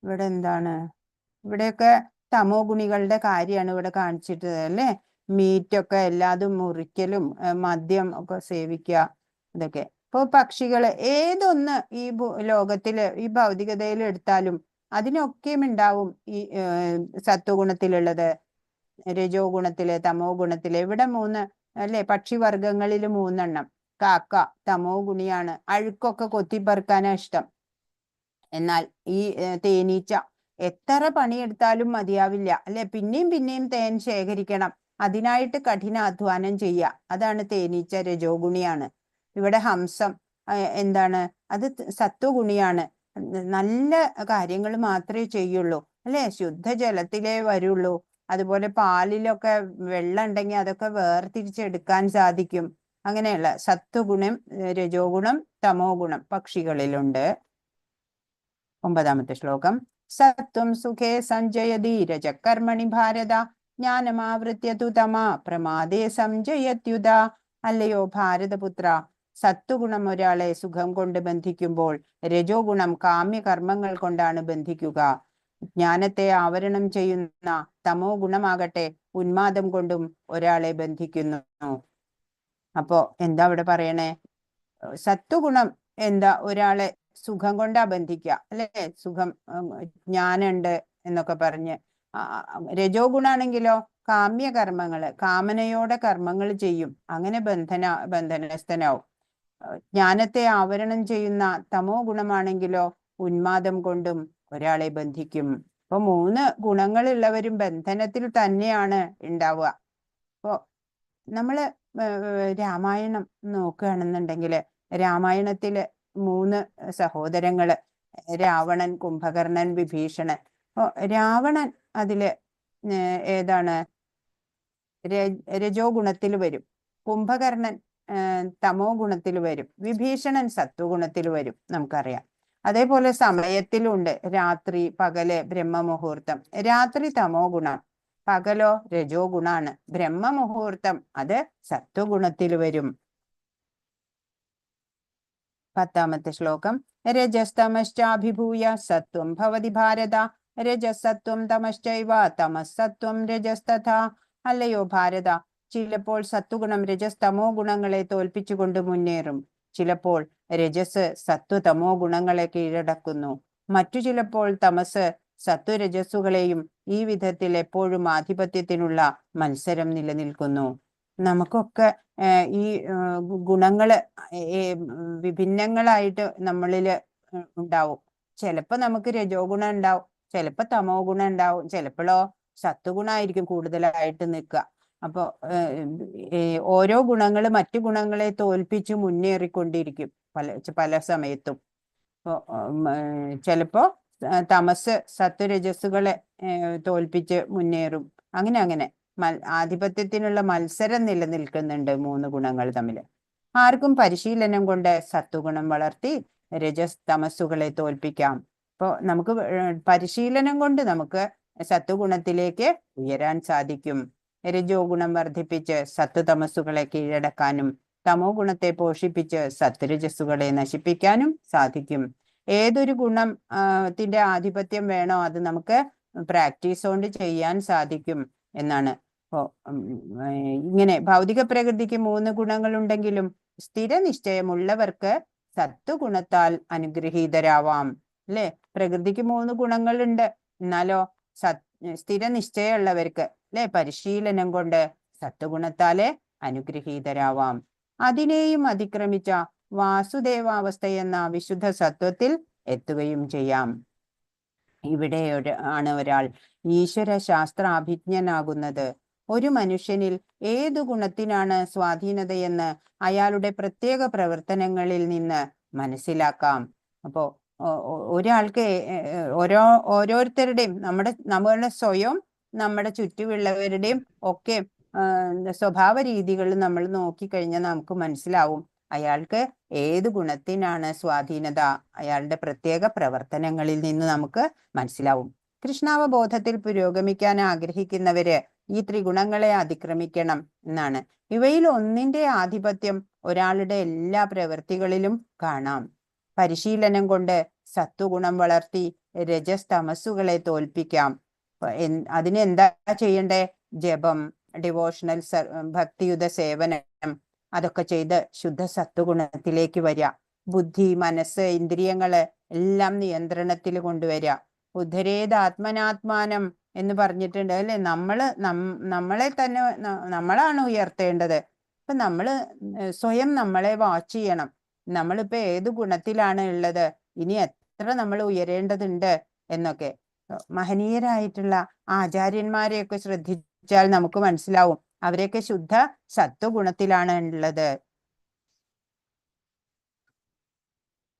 ഇവിടെ എന്താണ്? ഇവിടെയൊക്കെ തമോ ഗുണികളുടെ കാര്യമാണ് ഇവിടെ കാണിച്ചിട്ടത് അല്ലേ. മീറ്റൊക്കെ എല്ലാതും മുറിക്കലും മദ്യം ഒക്കെ സേവിക്കുക, ഇതൊക്കെ. ഇപ്പൊ പക്ഷികള് ഏതൊന്ന് ഈ ലോകത്തില് ഈ ഭൗതികതയിൽ എടുത്താലും അതിനൊക്കെയും ഉണ്ടാവും ഈ സത്വഗുണത്തിലുള്ളത്, രജോ ഗുണത്തില്, തമോ ഗുണത്തില്. ഇവിടെ 3 അല്ലെ, പക്ഷിവർഗങ്ങളിൽ 3 എണ്ണം. കാക്ക തമോ ഗുണിയാണ്, അഴുക്കൊക്കെ കൊത്തിപ്പറിക്കാനാ ഇഷ്ടം. എന്നാൽ ഈ തേനീച്ച എത്ര പണിയെടുത്താലും മതിയാവില്ല അല്ലെ, പിന്നെയും പിന്നെയും തേൻ ശേഖരിക്കണം, അതിനായിട്ട് കഠിനാധ്വാനം ചെയ്യുക. അതാണ് തേനീച്ച, രജോ ഗുണിയാണ്. ഇവിടെ ഹംസം എന്താണ്? അത് സത്വഗുണിയാണ്. നല്ല കാര്യങ്ങൾ മാത്രമേ ചെയ്യുള്ളൂ അല്ലെ, ശുദ്ധജലത്തിലേ വരുള്ളൂ. അതുപോലെ പാലിലൊക്കെ വെള്ളം ഉണ്ടെങ്കിൽ അതൊക്കെ വേർതിരിച്ചെടുക്കാൻ സാധിക്കും. അങ്ങനെയുള്ള സത്വഗുണം, രജോ ഗുണം, തമോ ഗുണം പക്ഷികളിലുണ്ട്. 9ാമത്തെ ശ്ലോകം. സത്വം സുഖേ സഞ്ജയതി രജകർമ്മണി ഭാരത ജ്ഞാനമാവൃത്യ തു തമാ പ്രമാദേ സംജയത്യുത. അല്ലയോ ഭാരതപുത്ര, സത്വഗുണം ഒരാളെ സുഖം കൊണ്ട് ബന്ധിക്കുമ്പോൾ രജോ ഗുണം കാമ്യകർമ്മങ്ങൾ കൊണ്ടാണ് ബന്ധിക്കുക. ജ്ഞാനത്തെ ആവരണം ചെയ്യുന്ന തമോ ഗുണമാകട്ടെ ഉന്മാദം കൊണ്ടും ഒരാളെ ബന്ധിക്കുന്നു. അപ്പോ എന്താ അവിടെ പറയണേ? സത്വഗുണം എന്താ? ഒരാളെ സുഖം കൊണ്ടാ ബന്ധിക്കുക, അല്ലെ? സുഖം, ജ്ഞാനുണ്ട് എന്നൊക്കെ പറഞ്ഞ്. രജോ ഗുണാണെങ്കിലോ കാമ്യ കർമ്മങ്ങള്, കാമനയോടെ കർമ്മങ്ങൾ ചെയ്യും, അങ്ങനെ ബന്ധനസ്ഥനാവും. ജ്ഞാനത്തെ ആവരണം ചെയ്യുന്ന തമോ ഗുണമാണെങ്കിലോ ഉന്മാദം കൊണ്ടും ഒരാളെ ബന്ധിക്കും. അപ്പൊ 3 ഗുണങ്ങളുള്ളവരും ബന്ധനത്തിൽ തന്നെയാണ് ഉണ്ടാവുക. അപ്പോ നമ്മള് രാമായണം നോക്കുകയാണെന്നുണ്ടെങ്കിൽ രാമായണത്തില് 3 സഹോദരങ്ങള്, രാവണൻ, കുംഭകർണൻ, വിഭീഷണൻ. അപ്പൊ രാവണൻ അതില് ഏതാണ്? രജോ ഗുണത്തിൽ വരും. കുംഭകർണൻ തമോ ഗുണത്തിൽ വരും. വിഭീഷണൻ സത്വഗുണത്തിൽ വരും, നമുക്കറിയാം. അതേപോലെ സമയത്തിലുണ്ട്, രാത്രി, പകല്, ബ്രഹ്മമുഹൂർത്തം. രാത്രി തമോ ഗുണം, പകലോ രജോ ഗുണാണ്. ബ്രഹ്മമുഹൂർത്തം അത് സത്വഗുണത്തിൽ വരും. 10ാമത്തെ ശ്ലോകം. രജസ്തമശ്ചാഭിഭൂയ സത്വം ഭവതി ഭാരത, രജസത്വം തമശ്ചൈവ തമസത്വം രജസ്തഥാ. അല്ലയോ ഭാരത, ചിലപ്പോൾ സത്വഗുണം രജസ് തമോ ഗുണങ്ങളെ തോൽപ്പിച്ചുകൊണ്ട് മുന്നേറും. ചിലപ്പോൾ രജസ് സത്വതമോ ഗുണങ്ങളെ കീഴടക്കുന്നു. മറ്റു ചിലപ്പോൾ തമസ് സത്വരജസ്സുകളെയും. ഈ വിധത്തിൽ എപ്പോഴും ആധിപത്യത്തിനുള്ള മത്സരം നിലനിൽക്കുന്നു. നമുക്കൊക്കെ ഈ ഗുണങ്ങള് വിഭിന്നങ്ങളായിട്ട് നമ്മളില് ഉണ്ടാവും. ചിലപ്പോ നമുക്ക് രജോ ഗുണം ഉണ്ടാവും, ചിലപ്പോ തമോ ഗുണം ഉണ്ടാവും, ചിലപ്പോഴോ സത്വഗുണമായിരിക്കും കൂടുതലായിട്ട് നിൽക്കുക. അപ്പൊ ഓരോ ഗുണങ്ങൾ മറ്റു ഗുണങ്ങളെ തോൽപ്പിച്ച് മുന്നേറിക്കൊണ്ടിരിക്കും പല സമയത്തും. അപ്പൊ ചിലപ്പോ തമസ് സത്വരജസ്സുകളെ തോൽപ്പിച്ച് മുന്നേറും. അങ്ങനെ ആധിപത്യത്തിനുള്ള മത്സരം നിലനിൽക്കുന്നുണ്ട് 3 ഗുണങ്ങൾ തമ്മിൽ. ആർക്കും പരിശീലനം കൊണ്ട് സത്വഗുണം വളർത്തി രജസ് തമസ്സുകളെ തോൽപ്പിക്കാം. അപ്പൊ നമുക്ക് പരിശീലനം കൊണ്ട് നമുക്ക് സത്വഗുണത്തിലേക്ക് ഉയരാൻ സാധിക്കും. രജോ ഗുണം വർദ്ധിപ്പിച്ച് സത്വതമസ്സുകളെ കീഴടക്കാനും തമോ ഗുണത്തെ പോഷിപ്പിച്ച് സത്വരജസ്സുകളെ നശിപ്പിക്കാനും സാധിക്കും. ഏതൊരു ത്തിന്റെ ആധിപത്യം വേണോ അത് നമുക്ക് പ്രാക്ടീസ് കൊണ്ട് ചെയ്യാൻ സാധിക്കും എന്നാണ്. ഇങ്ങനെ ഭൗതിക പ്രകൃതിക്ക് 3 ഗുണങ്ങളുണ്ടെങ്കിലും സ്ഥിരനിശ്ചയമുള്ളവർക്ക് സത്വഗുണത്താൽ അനുഗ്രഹീതരാവാം. അല്ലെ? പ്രകൃതിക്ക് 3 ഗുണങ്ങളുണ്ട്, എന്നാലോ സ്ഥിരനിശ്ചയമുള്ളവർക്ക് അല്ലെ പരിശീലനം കൊണ്ട് സത്വഗുണത്താലെ അനുഗ്രഹീതരാവാം. അതിനെയും അതിക്രമിച്ച വാസുദേവാവസ്ഥയെന്ന വിശുദ്ധ സത്വത്തിൽ എത്തുകയും ചെയ്യാം. ഇവിടെ ആണ് ഒരാൾ ഈശ്വര ശാസ്ത്രാഭിജ്ഞനാകുന്നത്. ഒരു മനുഷ്യനിൽ ഏതു ഗുണത്തിനാണ് സ്വാധീനതയെന്ന് അയാളുടെ പ്രത്യേക പ്രവർത്തനങ്ങളിൽ നിന്ന് മനസ്സിലാക്കാം. അപ്പോ ഒരാൾക്ക് ഓരോരുത്തരുടെയും നമ്മുടെ സ്വയം നമ്മുടെ ചുറ്റുമുള്ളവരുടെയും ഒക്കെ സ്വഭാവ രീതികൾ നമ്മൾ നോക്കിക്കഴിഞ്ഞാൽ നമുക്ക് മനസ്സിലാവും അയാൾക്ക് ഏത് ഗുണത്തിനാണ് സ്വാധീനത. അയാളുടെ പ്രത്യേക പ്രവർത്തനങ്ങളിൽ നിന്ന് നമുക്ക് മനസ്സിലാവും. കൃഷ്ണാവബോധത്തിൽ പുരോഗമിക്കാൻ ആഗ്രഹിക്കുന്നവര് ഈ ത്രിഗുണങ്ങളെ അതിക്രമിക്കണം എന്നാണ്. ഇവയിൽ ഒന്നിന്റെ ആധിപത്യം ഒരാളുടെ എല്ലാ പ്രവൃത്തികളിലും കാണാം. പരിശീലനം കൊണ്ട് സത്വഗുണം വളർത്തി രജസ് തമസ്സുകളെ തോൽപ്പിക്കാം. അതിന് എന്താ ചെയ്യണ്ടേ? ജപം, ഡിവോഷണൽ ഭക്തിയുത സേവനം, അതൊക്കെ ചെയ്ത് ശുദ്ധ സത്വഗുണത്തിലേക്ക് വരിക. ബുദ്ധി, മനസ്സ്, ഇന്ദ്രിയങ്ങള് എല്ലാം നിയന്ത്രണത്തിൽ കൊണ്ടുവരിക. ഉദ്ധരേത് ആത്മനാത്മാനം എന്ന് പറഞ്ഞിട്ടുണ്ട് അല്ലെ? നമ്മളെ തന്നെ നമ്മളാണ് ഉയർത്തേണ്ടത്. അപ്പൊ നമ്മള് സ്വയം നമ്മളെ വാച്ച് ചെയ്യണം. നമ്മളിപ്പോ ഏത് ഗുണത്തിലാണ് ഉള്ളത്, ഇനി എത്ര നമ്മൾ ഉയരേണ്ടതുണ്ട് എന്നൊക്കെ. മഹനീയരായിട്ടുള്ള ആചാര്യന്മാരെയൊക്കെ ശ്രദ്ധിച്ചാൽ നമുക്ക് മനസ്സിലാവും അവരെയൊക്കെ ശുദ്ധ സത്വഗുണത്തിലാണ് ഉള്ളത്.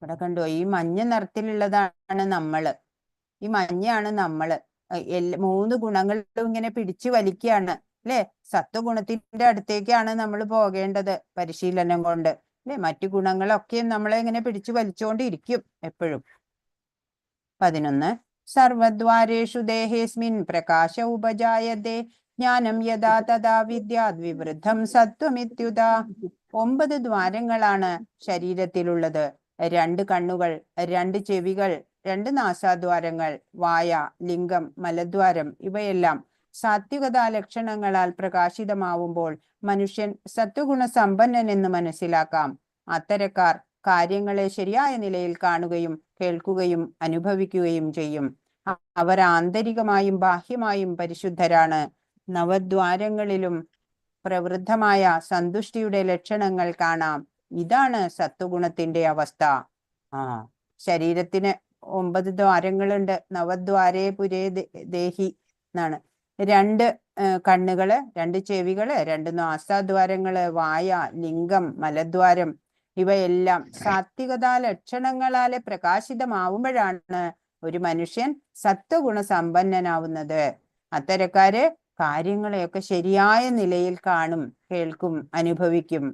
ഇവിടെ കണ്ടോ, ഈ മഞ്ഞ നിറത്തിലുള്ളതാണ് നമ്മള്. ഈ മഞ്ഞയാണ് നമ്മള്. 3 ഗുണങ്ങളും ഇങ്ങനെ പിടിച്ചു വലിക്കുകയാണ് അല്ലെ? സത്വഗുണത്തിന്റെ അടുത്തേക്കാണ് നമ്മൾ പോകേണ്ടത് പരിശീലനം കൊണ്ട് അല്ലെ? മറ്റു ഗുണങ്ങളൊക്കെ നമ്മളെ ഇങ്ങനെ പിടിച്ചു വലിച്ചുകൊണ്ടിരിക്കും എപ്പോഴും. 11 സർവദ്വാരേഷു ദേഹേസ്മിൻ പ്രകാശ ഉപജായതേ ജ്ഞാനം യഥാ തഥാ വിദ്യാദ്വിവൃദ്ധം സത്വമിത്യുത. 9 ദ്വാരങ്ങളാണ് ശരീരത്തിലുള്ളത്. 2 കണ്ണുകൾ, 2 ചെവികൾ, 2 നാസാദ്വാരങ്ങൾ, വായ, ലിംഗം, മലദ്വാരം, ഇവയെല്ലാം സാത്വികതാ ലക്ഷണങ്ങളാൽ പ്രകാശിതമാവുമ്പോൾ മനുഷ്യൻ സത്വഗുണ സമ്പന്നൻ എന്ന് മനസ്സിലാക്കാം. അത്തരക്കാർ കാര്യങ്ങളെ ശരിയായ നിലയിൽ കാണുകയും കേൾക്കുകയും അനുഭവിക്കുകയും ചെയ്യും. അവർ ആന്തരികമായും ബാഹ്യമായും പരിശുദ്ധരാണ്. നവദ്വാരങ്ങളിലും പ്രവൃദ്ധമായ സന്തുഷ്ടിയുടെ ലക്ഷണങ്ങൾ കാണാം. ഇതാണ് സത്വഗുണത്തിന്റെ അവസ്ഥ. ശരീരത്തിന് 9 ദ്വാരങ്ങളുണ്ട്. നവദ്വാരേ പുരേ ദേഹി എന്നാണ്. 2 കണ്ണുകള്, 2 ചെവികള്, 2 നാസാദ്വാരങ്ങള്, വായ, ലിംഗം, മലദ്വാരം ഇവയെല്ലാം സാത്വികതാ ലക്ഷണങ്ങളാലെ പ്രകാശിതമാവുമ്പോഴാണ് ഒരു മനുഷ്യൻ സത്വഗുണ സമ്പന്നനാവുന്നത്. അത്തരക്കാര് കാര്യങ്ങളെയൊക്കെ ശരിയായ നിലയിൽ കാണും, കേൾക്കും, അനുഭവിക്കും.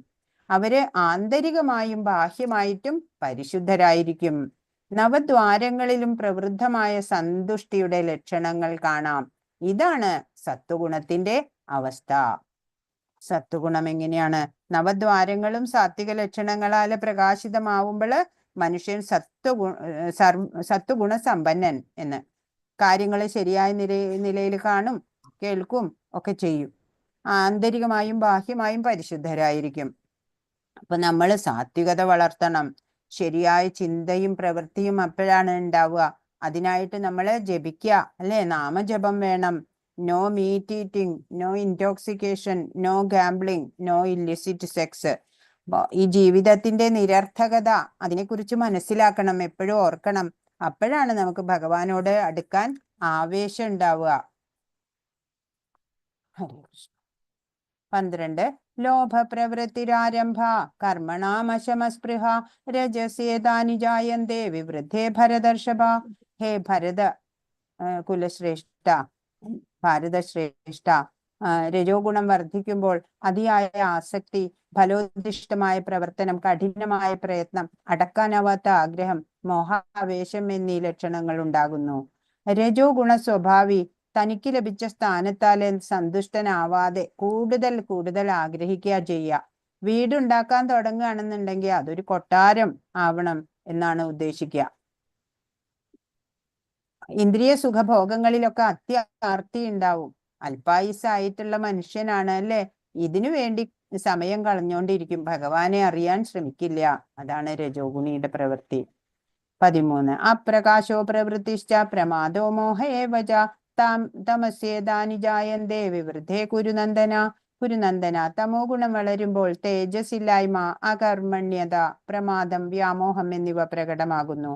അവര് ആന്തരികമായും ബാഹ്യമായിട്ടും പരിശുദ്ധരായിരിക്കും. നവദ്വാരങ്ങളിലും പ്രവൃദ്ധമായ സന്തുഷ്ടിയുടെ ലക്ഷണങ്ങൾ കാണാം. ഇതാണ് സത്വഗുണത്തിന്റെ അവസ്ഥ. സത്വഗുണം എങ്ങനെയാണ്? നവദ്വാരങ്ങളും സാത്വിക ലക്ഷണങ്ങളാല് പ്രകാശിതമാവുമ്പോൾ മനുഷ്യൻ സത്വഗുണ സമ്പന്നൻ എന്ന്. കാര്യങ്ങളെ ശരിയായ നിലയിൽ കാണും, കേൾക്കും ഒക്കെ ചെയ്യും. ആന്തരികമായും ബാഹ്യമായും പരിശുദ്ധരായിരിക്കും. അപ്പൊ നമ്മൾ സാത്വികത വളർത്തണം. ശരിയായ ചിന്തയും പ്രവൃത്തിയും അപ്പോഴാണ് ഉണ്ടാവുക. അതിനായിട്ട് നമ്മൾ ജപിക്കുക, അല്ലെ? നാമജപം വേണം. No meat eating, no intoxication, no gambling, no illicit sex. ഈ ജീവിതത്തിന്റെ നിരർത്ഥകത അതിനെക്കുറിച്ച് മനസ്സിലാക്കണം, എപ്പോഴും ഓർക്കണം. അപ്പോഴാണ് നമുക്ക് ഭഗവാനോട് അടുക്കാൻ ആവേശം ഉണ്ടാവുക. ഹരേ കൃഷ്ണ. 12 ലോഭപ്രവൃത്തിരാരംഭ കർമ്മണാമശമസ്പൃഹ രജസ്യേതാനി ജായന്തേ വിവൃദ്ധേ ഭരതർഷഭ. ഹേ ഭരത കുലശ്രേഷ്ഠ, ഭാരതശ്രേഷ്ഠ, രജോ ഗുണം വർദ്ധിക്കുമ്പോൾ അതിയായ ആസക്തി, ഫലോദിഷ്ടമായ പ്രവർത്തനം, കഠിനമായ പ്രയത്നം, അടക്കാനാവാത്ത ആഗ്രഹം, മോഹാവേശം എന്നീ ലക്ഷണങ്ങൾ ഉണ്ടാകുന്നു. രജോ ഗുണ സ്വഭാവി തനിക്ക് ലഭിച്ച സ്ഥാനത്താൽ സന്തുഷ്ടനാവാതെ കൂടുതൽ കൂടുതൽ ആഗ്രഹിക്കുക ചെയ്യുക. വീടുണ്ടാക്കാൻ തുടങ്ങുകയാണെന്നുണ്ടെങ്കിൽ അതൊരു കൊട്ടാരം ആവണം എന്നാണ് ഉദ്ദേശിക്കുക. ഇന്ദ്രിയ സുഖഭോഗങ്ങളിലൊക്കെ അത്യാർത്തി ഉണ്ടാവും. അല്പായുസായിട്ടുള്ള മനുഷ്യനാണ്, അല്ലെ? ഇതിനു വേണ്ടി സമയം കളഞ്ഞുകൊണ്ടിരിക്കും, ഭഗവാനെ അറിയാൻ ശ്രമിക്കില്ല. അതാണ് രജോ ഗുണിയുടെ പ്രവൃത്തി. 13 അപ്രകാശോ പ്രവൃത്തിശ്ച പ്രമാദോ മോഹേവച തമസ്യേതാനി ജായന്തേ വിവൃദ്ധേ കുരുനന്ദന. കുരുനന്ദന, തമോ ഗുണം വളരുമ്പോൾ തേജസ്സില്ലായ്മ, അകർമ്മണ്യത, പ്രമാദം, വ്യാമോഹം എന്നിവ പ്രകടമാകുന്നു.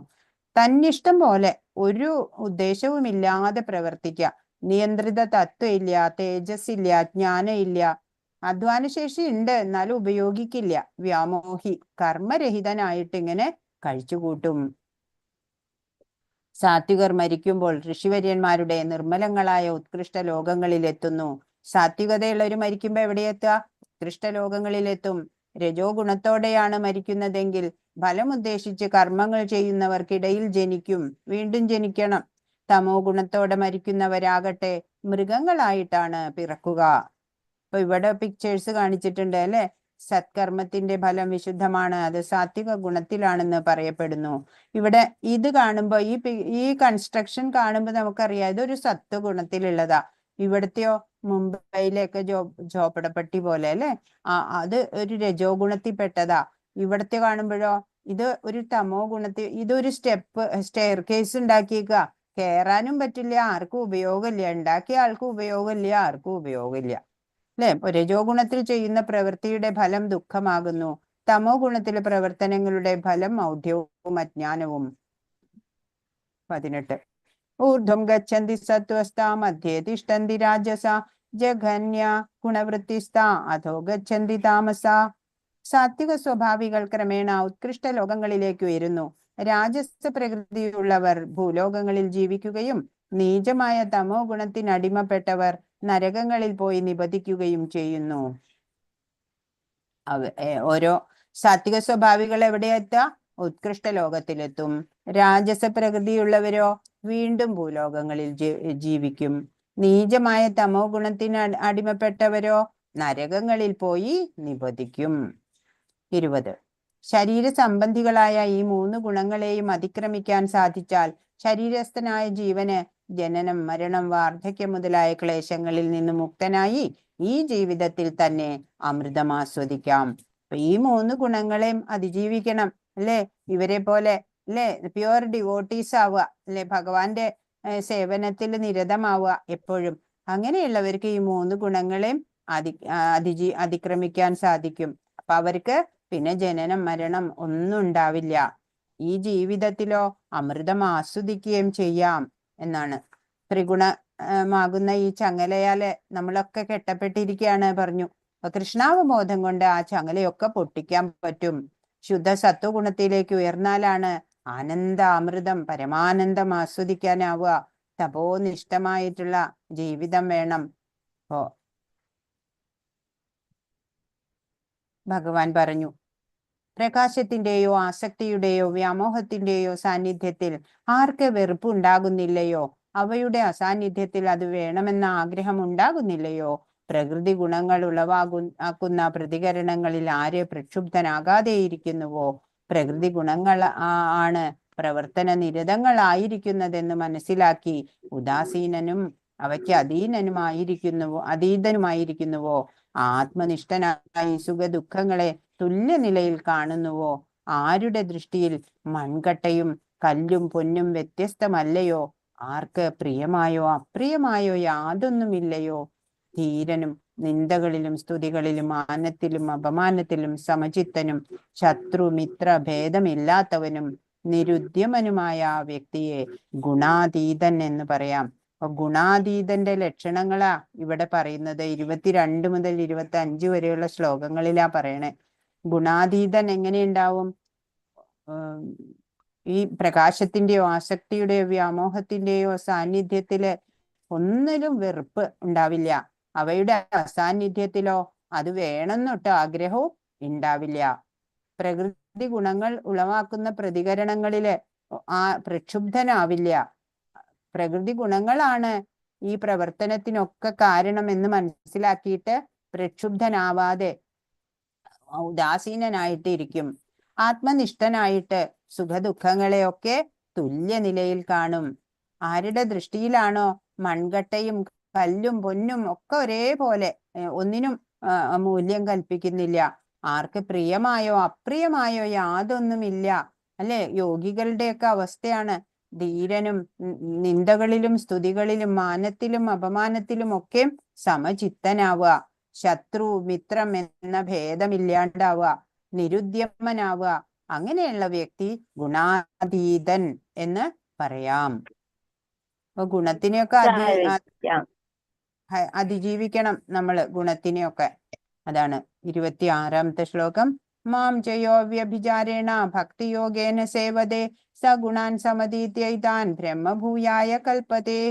തന്നിഷ്ടം പോലെ ഒരു ഉദ്ദേശവുമില്ലാതെ പ്രവർത്തിക്കുക. നിയന്ത്രിത തത്വം ഇല്ല, തേജസ്സില്ല, ജ്ഞാനം ഇല്ല, അധ്വാനശേഷി ഉണ്ട് എന്നാലും ഉപയോഗിക്കില്ല. വ്യാമോഹി, കർമ്മരഹിതനായിട്ട് ഇങ്ങനെ കഴിച്ചുകൂട്ടും. സാത്വികർ മരിക്കുമ്പോൾ ഋഷിവര്യന്മാരുടെ നിർമ്മലങ്ങളായ ഉത്കൃഷ്ട ലോകങ്ങളിൽ എത്തുന്നു. സാത്വികതയുള്ളവർ മരിക്കുമ്പോ എവിടെയെത്തുക? ഉത്കൃഷ്ട ലോകങ്ങളിലെത്തും. രജോ ഗുണത്തോടെയാണ് മരിക്കുന്നതെങ്കിൽ ഫലം ഉദ്ദേശിച്ച് കർമ്മങ്ങൾ ചെയ്യുന്നവർക്കിടയിൽ ജനിക്കും, വീണ്ടും ജനിക്കണം. തമോ ഗുണത്തോടെ മരിക്കുന്നവരാകട്ടെ മൃഗങ്ങളായിട്ടാണ് പിറക്കുക. ഇപ്പൊ ഇവിടെ പിക്ചേഴ്സ് കാണിച്ചിട്ടുണ്ട്, അല്ലെ? സത്കർമ്മത്തിന്റെ ഫലം വിശുദ്ധമാണ്, അത് സാത്വിക ഗുണത്തിലാണെന്ന് പറയപ്പെടുന്നു. ഇവിടെ ഇത് കാണുമ്പോ ഈ കൺസ്ട്രക്ഷൻ കാണുമ്പോ നമുക്കറിയാം ഇതൊരു സത്വഗുണത്തിലുള്ളതാ. ഇവിടത്തെയോ മുംബൈയിലൊക്കെ ജോപ്പടപ്പട്ടി പോലെ, അല്ലെ? അത് ഒരു രജോ ഗുണത്തിൽ പെട്ടതാ. ഇവിടത്തെ കാണുമ്പോഴോ ഇത് ഒരു തമോ ഗുണത്തിൽ. ഇതൊരു സ്റ്റെയർ കേസ് ഉണ്ടാക്കിയേക്കുക. കയറാനും പറ്റില്ല, ആർക്കും ഉപയോഗമില്ല. ഉണ്ടാക്കിയ ആൾക്കും ഉപയോഗമില്ല, ആർക്കും ഉപയോഗമില്ല, അല്ലെ? രജോ ഗുണത്തിൽ ചെയ്യുന്ന പ്രവൃത്തിയുടെ ഫലം ദുഃഖമാകുന്നു. തമോ ഗുണത്തിലെ പ്രവർത്തനങ്ങളുടെ ഫലം മൗഢ്യവും അജ്ഞാനവും. 18 ഊർധ്വം ഗച്ഛന്തി സത്വസ്ഥ മധ്യേ തിഷ്ഠന്തി രാജസ ജഘന്യ ഗുണവൃത്തിസ്ഥ അധോ ഗച്ഛന്തി താമസ. സാത്വിക സ്വഭാവികൾ ക്രമേണ ഉത്കൃഷ്ട ലോകങ്ങളിലേക്ക് ഉയരുന്നു. രാജസ പ്രകൃതിയുള്ളവർ ഭൂലോകങ്ങളിൽ ജീവിക്കുകയും നീചമായ തമോ ഗുണത്തിനടിമപ്പെട്ടവർ നരകങ്ങളിൽ പോയി നിബദിക്കുകയും ചെയ്യുന്നു. ഓരോ സാത്വിക സ്വഭാവികൾ എവിടെയെത്തുക? ഉത്കൃഷ്ട ലോകത്തിലെത്തും. രാജസ പ്രകൃതിയുള്ളവരോ വീണ്ടും ഭൂലോകങ്ങളിൽ ജീവിക്കും. നീചമായ തമോ ഗുണത്തിന് അടിമപ്പെട്ടവരോ നരകങ്ങളിൽ പോയി നിബദിക്കും. 20 ശരീര സംബന്ധികളായ ഈ 3 ഗുണങ്ങളെയും അതിക്രമിക്കാൻ സാധിച്ചാൽ ശരീരസ്ഥനായ ജീവന് ജനനം, മരണം, വാർദ്ധക്യം മുതലായ ക്ലേശങ്ങളിൽ നിന്ന് മുക്തനായി ഈ ജീവിതത്തിൽ തന്നെ അമൃതം ആസ്വദിക്കാം. അപ്പൊ ഈ 3 ഗുണങ്ങളെയും അതിജീവിക്കണം അല്ലെ? ഇവരെ പോലെ അല്ലെ പ്യുവർ ഡിവോട്ടീസ് ആവുക അല്ലെ? ഭഗവാന്റെ സേവനത്തിൽ നിരതമാവുക എപ്പോഴും. അങ്ങനെയുള്ളവർക്ക് ഈ 3 ഗുണങ്ങളെയും അതിക്രമിക്കാൻ സാധിക്കും. അപ്പൊ അവർക്ക് പിന്നെ ജനനം, മരണം ഒന്നും ഉണ്ടാവില്ല. ഈ ജീവിതത്തിലോ അമൃതം ആസ്വദിക്കുകയും ചെയ്യാം എന്നാണ്. ത്രിഗുണമാകുന്ന ഈ ചങ്ങലയാല് നമ്മളൊക്കെ കെട്ടപ്പെട്ടിരിക്കുകയാണ് പറഞ്ഞു. അപ്പൊ കൃഷ്ണാവബോധം കൊണ്ട് ആ ചങ്ങലയൊക്കെ പൊട്ടിക്കാൻ പറ്റും. ശുദ്ധ സത്വഗുണത്തിലേക്ക് ഉയർന്നാലാണ് ആനന്ദ അമൃതം, പരമാനന്ദം ആസ്വദിക്കാനാവുക. തപോനിഷ്ഠമായിട്ടുള്ള ജീവിതം വേണം. ഓ ഭഗവാൻ പറഞ്ഞു, പ്രകാശത്തിന്റെയോ ആസക്തിയുടെയോ വ്യാമോഹത്തിന്റെയോ സാന്നിധ്യത്തിൽ ആർക്ക് വെറുപ്പ് ഉണ്ടാകുന്നില്ലയോ, അവയുടെ അസാന്നിധ്യത്തിൽ അത് വേണമെന്ന ആഗ്രഹം ഉണ്ടാകുന്നില്ലയോ, പ്രകൃതി ഗുണങ്ങൾ ഉളവാക്കുന്ന പ്രതികരണങ്ങളിൽ ആര് പ്രക്ഷുബ്ധനാകാതെയിരിക്കുന്നുവോ, പ്രകൃതി ഗുണങ്ങൾ ആണ് പ്രവർത്തന നിരതങ്ങളായിരിക്കുന്നതെന്ന് മനസ്സിലാക്കി ഉദാസീനനും അവയ്ക്ക് അതീതനുമായിരിക്കുന്നുവോ, ആത്മനിഷ്ഠനായി സുഖ ദുഃഖങ്ങളെ തുല്യ നിലയിൽ കാണുന്നുവോ, ആരുടെ ദൃഷ്ടിയിൽ മൺകട്ടയും കല്ലും പൊന്നും വ്യത്യസ്തമല്ലയോ, ആർക്ക് പ്രിയമായോ അപ്രിയമായോ യാതൊന്നുമില്ലയോ, ധീരനും നിന്ദകളിലും സ്തുതികളിലും മാനത്തിലും അപമാനത്തിലും സമചിത്തനും ശത്രു മിത്ര ഭേദമില്ലാത്തവനും നിരുദ്യമനുമായ ആ വ്യക്തിയെ ഗുണാതീതൻ എന്ന് പറയാം. അപ്പൊ ഗുണാതീതന്റെ ലക്ഷണങ്ങളാ ഇവിടെ പറയുന്നത്. 22 മുതൽ 25 വരെയുള്ള ശ്ലോകങ്ങളിലാ പറയണേ. ഗുണാതീതൻ എങ്ങനെയുണ്ടാവും? ഈ പ്രകാശത്തിന്റെയോ ആസക്തിയുടെയോ വ്യാമോഹത്തിന്റെയോ സാന്നിധ്യത്തില് ഒന്നിലും വെറുപ്പ് ഉണ്ടാവില്ല. അവയുടെ അസാന്നിധ്യത്തിലോ അത് വേണമെന്നൊട്ട് ആഗ്രഹവും ഉണ്ടാവില്ല. പ്രകൃതി ഗുണങ്ങൾ ഉളവാക്കുന്ന പ്രതികരണങ്ങളില് പ്രക്ഷുബ്ധനാവില്ല. പ്രകൃതി ഗുണങ്ങളാണ് ഈ പ്രവർത്തനത്തിനൊക്കെ കാരണമെന്ന് മനസ്സിലാക്കിയിട്ട് പ്രക്ഷുബ്ധനാവാതെ ഉദാസീനനായിട്ട് ഇരിക്കും. ആത്മനിഷ്ഠനായിട്ട് സുഖദുഃഖങ്ങളെയൊക്കെ തുല്യ നിലയിൽ കാണും. ആരുടെ ദൃഷ്ടിയിലാണോ മൺകട്ടയും കല്ലും പൊന്നും ഒക്കെ ഒരേപോലെ, ഒന്നിനും മൂല്യം കൽപ്പിക്കുന്നില്ല, ആർക്ക് പ്രിയമായോ അപ്രിയമായോ യാതൊന്നുമില്ല അല്ലെ? യോഗികളുടെയൊക്കെ അവസ്ഥയാണ്. ധീരനും നിന്ദകളിലും സ്തുതികളിലും മാനത്തിലും അപമാനത്തിലും ഒക്കെ സമചിത്തനാവുക, ശത്രു മിത്രം എന്ന ഭേദമില്ലാണ്ടാവുക, നിരുദ്യമനാവുക. അങ്ങനെയുള്ള വ്യക്തി ഗുണാതീതൻ എന്ന് പറയാം. അപ്പൊ ഗുണത്തിനെയൊക്കെ അതിജീവിക്കണം നമ്മള്, ഗുണത്തിനെയൊക്കെ. അതാണ് 26-ാമത്തെ ശ്ലോകം. മാം ചയോ വ്യഭിചാരേണ ഭക്തിയോഗേന സേവതേ സഗുണാൻ സമതീത്യൈതാൻ ബ്രഹ്മഭൂയായ കൽപ്പതേ.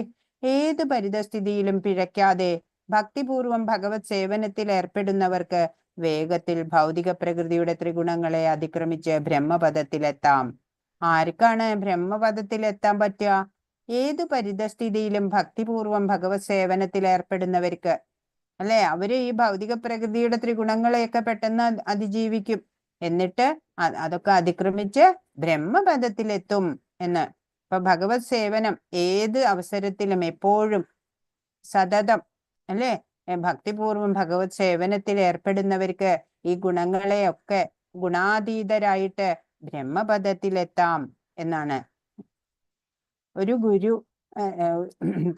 ഏത് പരിതസ്ഥിതിയിലും പിഴയ്ക്കാതെ ഭക്തിപൂർവം ഭഗവത് സേവനത്തിൽ ഏർപ്പെടുന്നവർക്ക് വേഗത്തിൽ ഭൗതിക പ്രകൃതിയുടെ ത്രിഗുണങ്ങളെ അതിക്രമിച്ച് ബ്രഹ്മപദത്തിലെത്താം. ആർക്കാണ് ബ്രഹ്മപദത്തിലെത്താൻ പറ്റുക? ഏത് പരിതസ്ഥിതിയിലും ഭക്തിപൂർവം ഭഗവത് സേവനത്തിൽ ഏർപ്പെടുന്നവർക്ക് അല്ലെ? അവര് ഈ ഭൗതിക പ്രകൃതിയുടെ ത്രിഗുണങ്ങളെയൊക്കെ പെട്ടെന്ന് അതിജീവിക്കും. എന്നിട്ട് അതൊക്കെ അതിക്രമിച്ച് ബ്രഹ്മപദത്തിലെത്തും എന്ന്. ഇപ്പൊ ഭഗവത് സേവനം ഏത് അവസരത്തിലും എപ്പോഴും സതതം അല്ലെ ഭക്തിപൂർവം ഭഗവത് സേവനത്തിൽ ഏർപ്പെടുന്നവർക്ക് ഈ ഗുണങ്ങളെയൊക്കെ ഗുണാതീതരായിട്ട് ബ്രഹ്മപദത്തിലെത്താം എന്നാണ്. ഒരു ഗുരു